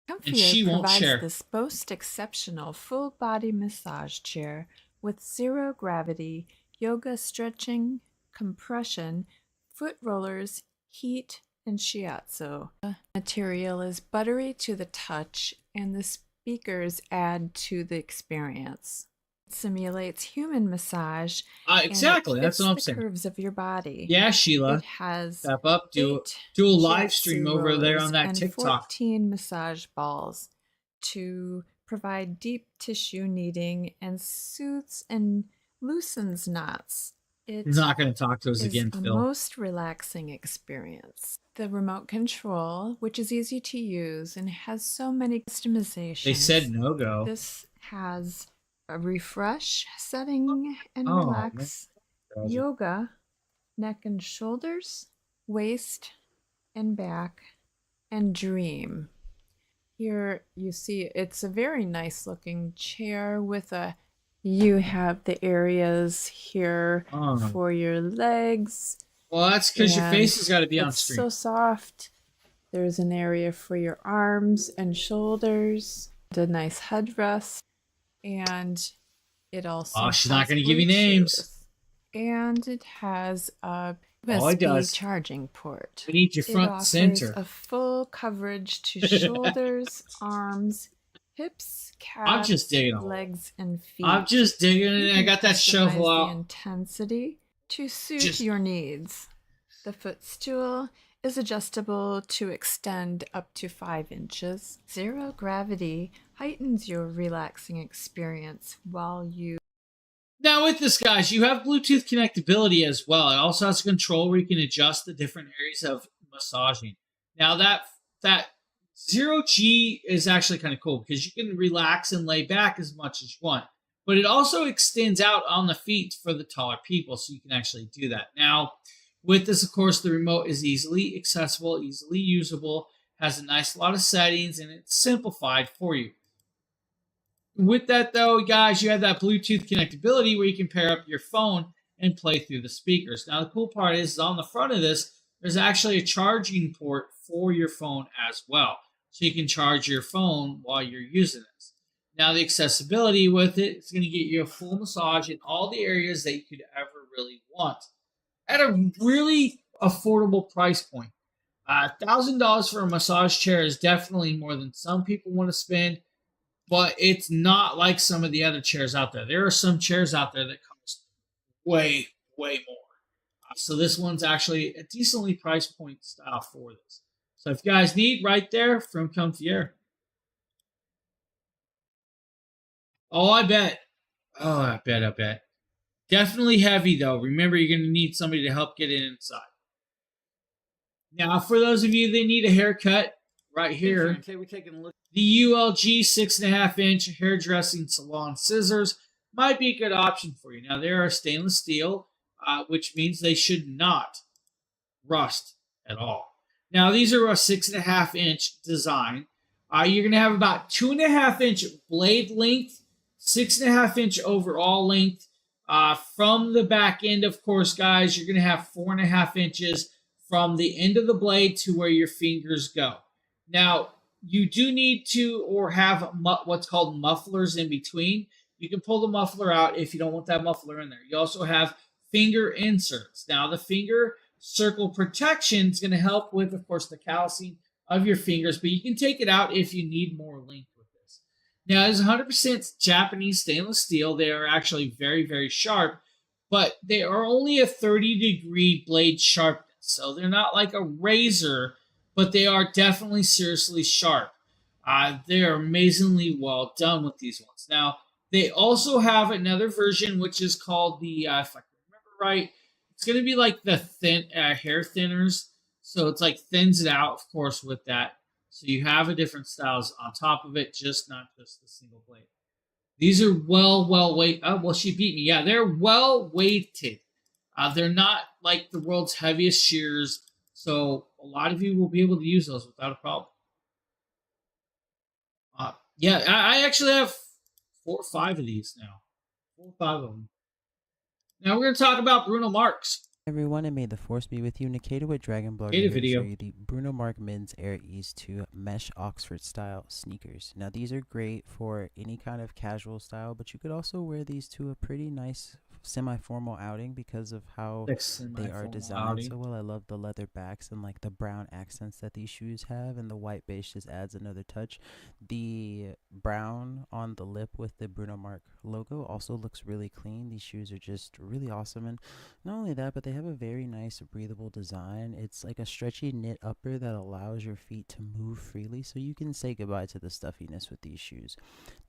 Comfy Air provides this most exceptional full body massage chair with zero gravity, yoga stretching, compression, foot rollers, heat, and shiatsu. The material is buttery to the touch, and the speakers add to the experience. It simulates human massage. Exactly, that's what I'm saying. The curves of your body. Yeah, Sheila. It has step up, do a live stream over there on that TikTok. 14 massage balls to provide deep tissue kneading and soothes and loosens knots. He's not going to talk to us again, Phil. The most relaxing experience. The remote control, which is easy to use and has so many customizations. They said no go. This has a refresh setting and relax, yoga, neck and shoulders, waist and back, and dream. Here you see it's a very nice looking chair with you have the areas here for your legs. Well, that's because your face has got to be on It's stream. so soft. There's an area for your arms and shoulders, a nice headrest, and it also she's not going to give you names. And it has a USB charging port. We need your front and center. A full coverage to shoulders, arms, hips, calves, I'm just digging legs, and feet. I'm just digging it. I got that shovel out. The intensity to suit your needs. The footstool is adjustable to extend up to 5 inches. Zero gravity heightens your relaxing experience while you... Now with this, guys, you have Bluetooth connectability as well. It also has a control where you can adjust the different areas of massaging. Now that 0G is actually kind of cool because you can relax and lay back as much as you want. But it also extends out on the feet for the taller people, so you can actually do that. Now, with this, of course, the remote is easily accessible, easily usable, has a nice lot of settings, and it's simplified for you. With that, though, guys, you have that Bluetooth connectability where you can pair up your phone and play through the speakers. Now, the cool part is on the front of this, there's actually a charging port for your phone as well. So you can charge your phone while you're using this. Now, the accessibility with it is going to get you a full massage in all the areas that you could ever really want at a really affordable price point. $1,000 for a massage chair is definitely more than some people want to spend, but it's not like some of the other chairs out there. There are some chairs out there that cost way, way more. So this one's actually a decently price point style for this. So if you guys need, right there from Comfy Air. I bet. I bet. Definitely heavy, though. Remember, you're going to need somebody to help get it inside. Now, for those of you that need a haircut, right here, we're taking a look. The ULG 6.5-inch hairdressing salon scissors might be a good option for you. Now, they are stainless steel, which means they should not rust at all. Now, these are a 6.5-inch design. You're going to have about 2.5-inch blade length, 6.5-inch overall length. From the back end, of course, guys, you're going to have 4.5 inches from the end of the blade to where your fingers go. Now, you do need to or have what's called mufflers in between. You can pull the muffler out if you don't want that muffler in there. You also have finger inserts. Now, the finger circle protection is going to help with, of course, the callousing of your fingers, but you can take it out if you need more length with this. Now, it's 100% Japanese stainless steel. They are actually very, very sharp, but they are only a 30-degree blade sharpness. So they're not like a razor, but they are definitely seriously sharp. They are amazingly well done with these ones. Now, they also have another version, which is called the, if I can remember right, it's going to be like the thin hair thinners. So it's like thins it out, of course, with that. So you have a different styles on top of it, not just the single blade. These are well weighted. Oh, well, she beat me. Yeah, they're well weighted. They're not like the world's heaviest shears, so a lot of you will be able to use those without a problem. Yeah, I actually have 4 or 5 of these now. 4 or 5 of them. Now we're going to talk about Bruno Marx. Everyone, and may the force be with you. Nikita with Dragon Blogger Nikita here to video. show you the Bruno Marx Men's Air Ease 2 Mesh Oxford style sneakers. Now these are great for any kind of casual style, but you could also wear these to a pretty nice semi-formal outing because of how they are designed so well. I love the leather backs and like the brown accents that these shoes have, and the white base just adds another touch. The brown on the lip with the Bruno Marx logo also looks really clean. These shoes are just really awesome, and not only that, but they have a very nice breathable design. It's like a stretchy knit upper that allows your feet to move freely, so you can say goodbye to the stuffiness with these shoes.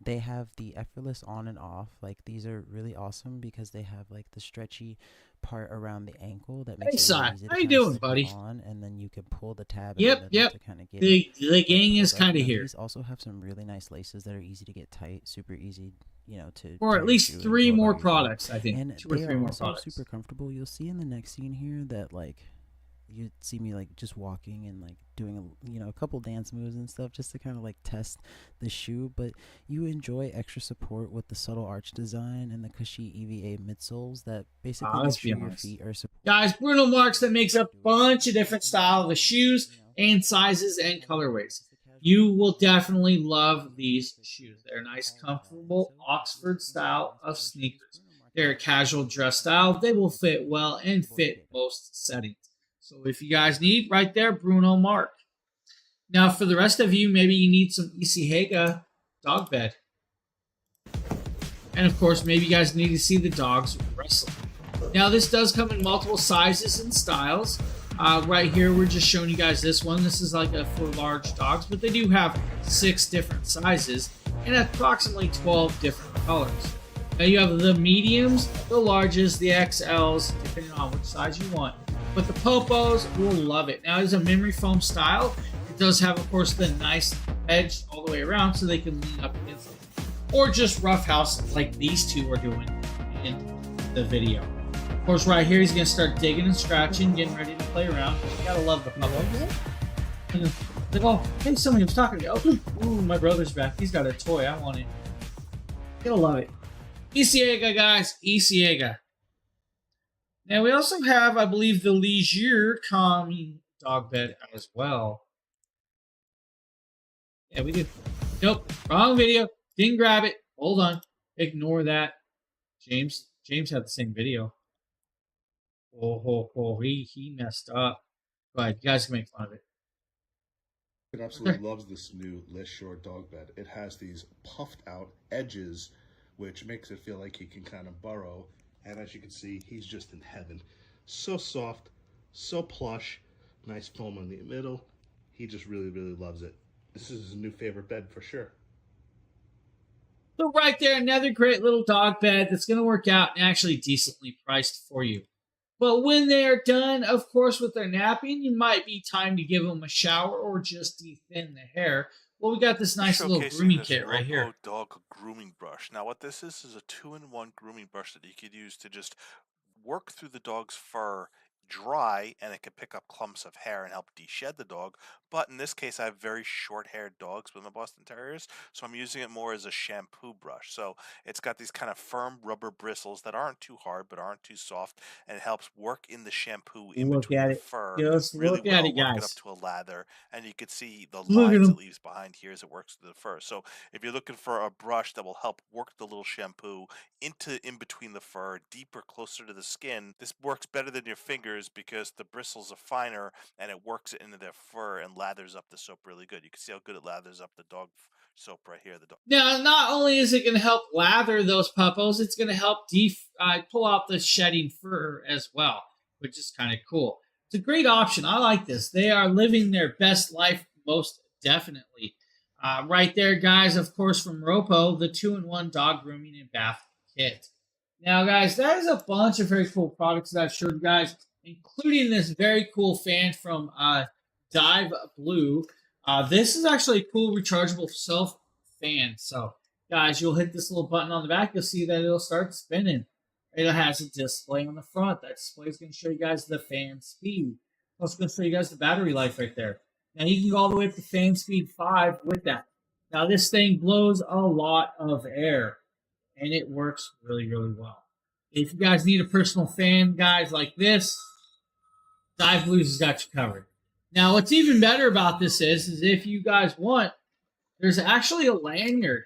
They have the effortless on and off. Like, these are really awesome because they have like the stretchy part around the ankle that makes it really easy to how you doing, buddy? on, and then you can pull the tab Yep. to kind of get the gang is kind of here. These also have some really nice laces that are easy to get tight, super easy, you know, to or at least 3 more products, I think. And 2 or 3 more products. Super comfortable. You'll see in the next scene here that like you see me like just walking and like doing a couple dance moves and stuff just to kind of like test the shoe, but you enjoy extra support with the subtle arch design and the cushy EVA midsoles that basically make sure your feet are supported. Guys, Bruno Marx that makes a bunch of different styles of shoes and sizes and colorways. You will definitely love these shoes. They're nice, comfortable Oxford style of sneakers. They're a casual dress style. They will fit well and fit most settings. So if you guys need, right there, Bruno Marx. Now for the rest of you, maybe you need some Issey Haga dog bed. And of course, maybe you guys need to see the dogs wrestle. Now this does come in multiple sizes and styles. Right here, we're just showing you guys this one. This is like for large dogs, but they do have 6 different sizes and approximately 12 different colors. Now you have the mediums, the larges, the XLs, depending on which size you want. But the Popos will love it. Now it's a memory foam style. It does have, of course, the nice edge all the way around so they can lean up against it. Or just roughhouse like these two are doing in the video. Of course, right here, he's going to start digging and scratching, getting ready to play around. You gotta love the Popos. Like, oh, hey, somebody was talking to me. Oh, ooh, my brother's back. He's got a toy. I want it. You'll love it. Issey Haga, guys. Issey Haga. Now, we also have, I believe, the Ligier calming dog bed as well. Yeah, we did. Nope, wrong video. Didn't grab it. Hold on. Ignore that. James had the same video. He messed up. Go ahead, you guys can make fun of it. It absolutely loves this new Les Shore dog bed. It has these puffed out edges, which makes it feel like he can kind of burrow. And as you can see, he's just in heaven. So soft, so plush, nice foam in the middle. He just really, really loves it. This is his new favorite bed for sure. So right there, another great little dog bed that's going to work out and actually decently priced for you. But when they are done, of course, with their napping, it might be time to give them a shower or just de-thin the hair. Well, we got this nice little grooming kit right here. Dog grooming brush. Now, what this is a 2-in-1 grooming brush that you could use to just work through the dog's fur dry, and it can pick up clumps of hair and help de-shed the dog. But in this case, I have very short-haired dogs with my Boston Terriers, so I'm using it more as a shampoo brush. So it's got these kind of firm rubber bristles that aren't too hard but aren't too soft, and it helps work in the shampoo in between the fur. Just really look at it, guys. Work it up to a lather, and you can see the lines it leaves behind here as it works through the fur. So if you're looking for a brush that will help work the little shampoo in between the fur, deeper, closer to the skin, this works better than your fingers because the bristles are finer and it works into their fur and lathers up the soap really good. You can see how good it lathers up the dog soap right here. Now, not only is it going to help lather those puppos, it's going to help pull out the shedding fur as well, which is kind of cool. It's a great option. I like this. They are living their best life most definitely. Right there, guys, of course, from Ropo, the 2-in-1 dog grooming and bath kit. Now, guys, that is a bunch of very cool products that I've showed you guys, including this very cool fan from Dive Blue. This is actually a cool rechargeable self fan. So, guys, you'll hit this little button on the back. You'll see that it'll start spinning. It has a display on the front. That display is going to show you guys the fan speed. It's going to show you guys the battery life right there. Now you can go all the way up to fan speed 5 with that. Now this thing blows a lot of air, and it works really, really well. If you guys need a personal fan, guys, like this, Dive Blues has got you covered. Now what's even better about this is if you guys want, there's actually a lanyard.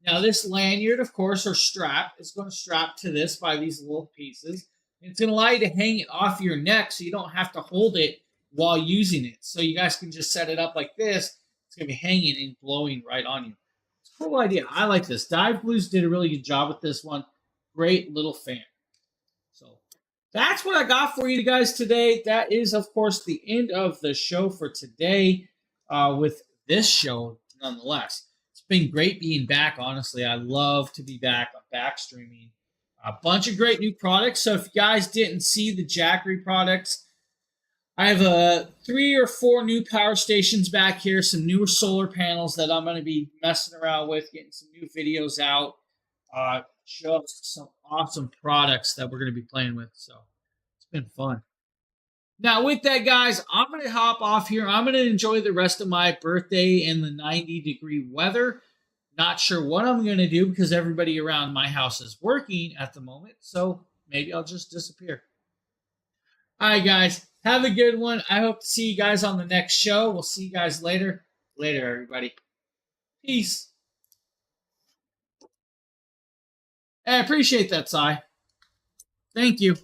Now this lanyard, of course, or strap, is going to strap to this by these little pieces. It's going to allow you to hang it off your neck so you don't have to hold it while using it. So you guys can just set it up like this. It's going to be hanging and blowing right on you. It's a cool idea. I like this. Dive Blues did a really good job with this one. Great little fan. So that's what I got for you guys today. That is, of course, the end of the show for today with this show, nonetheless. It's been great being back, honestly. I love to be back. I'm back streaming. A bunch of great new products. So if you guys didn't see the Jackery products, I have 3 or 4 new power stations back here, some newer solar panels that I'm going to be messing around with, getting some new videos out, just some awesome products that we're going to be playing with. So it's been fun. Now with that, guys, I'm going to hop off here. I'm going to enjoy the rest of my birthday in the 90-degree weather. Not sure what I'm going to do because everybody around my house is working at the moment. So maybe I'll just disappear. All right, guys. Have a good one. I hope to see you guys on the next show. We'll see you guys later. Later, everybody. Peace. I appreciate that, Cy. Thank you.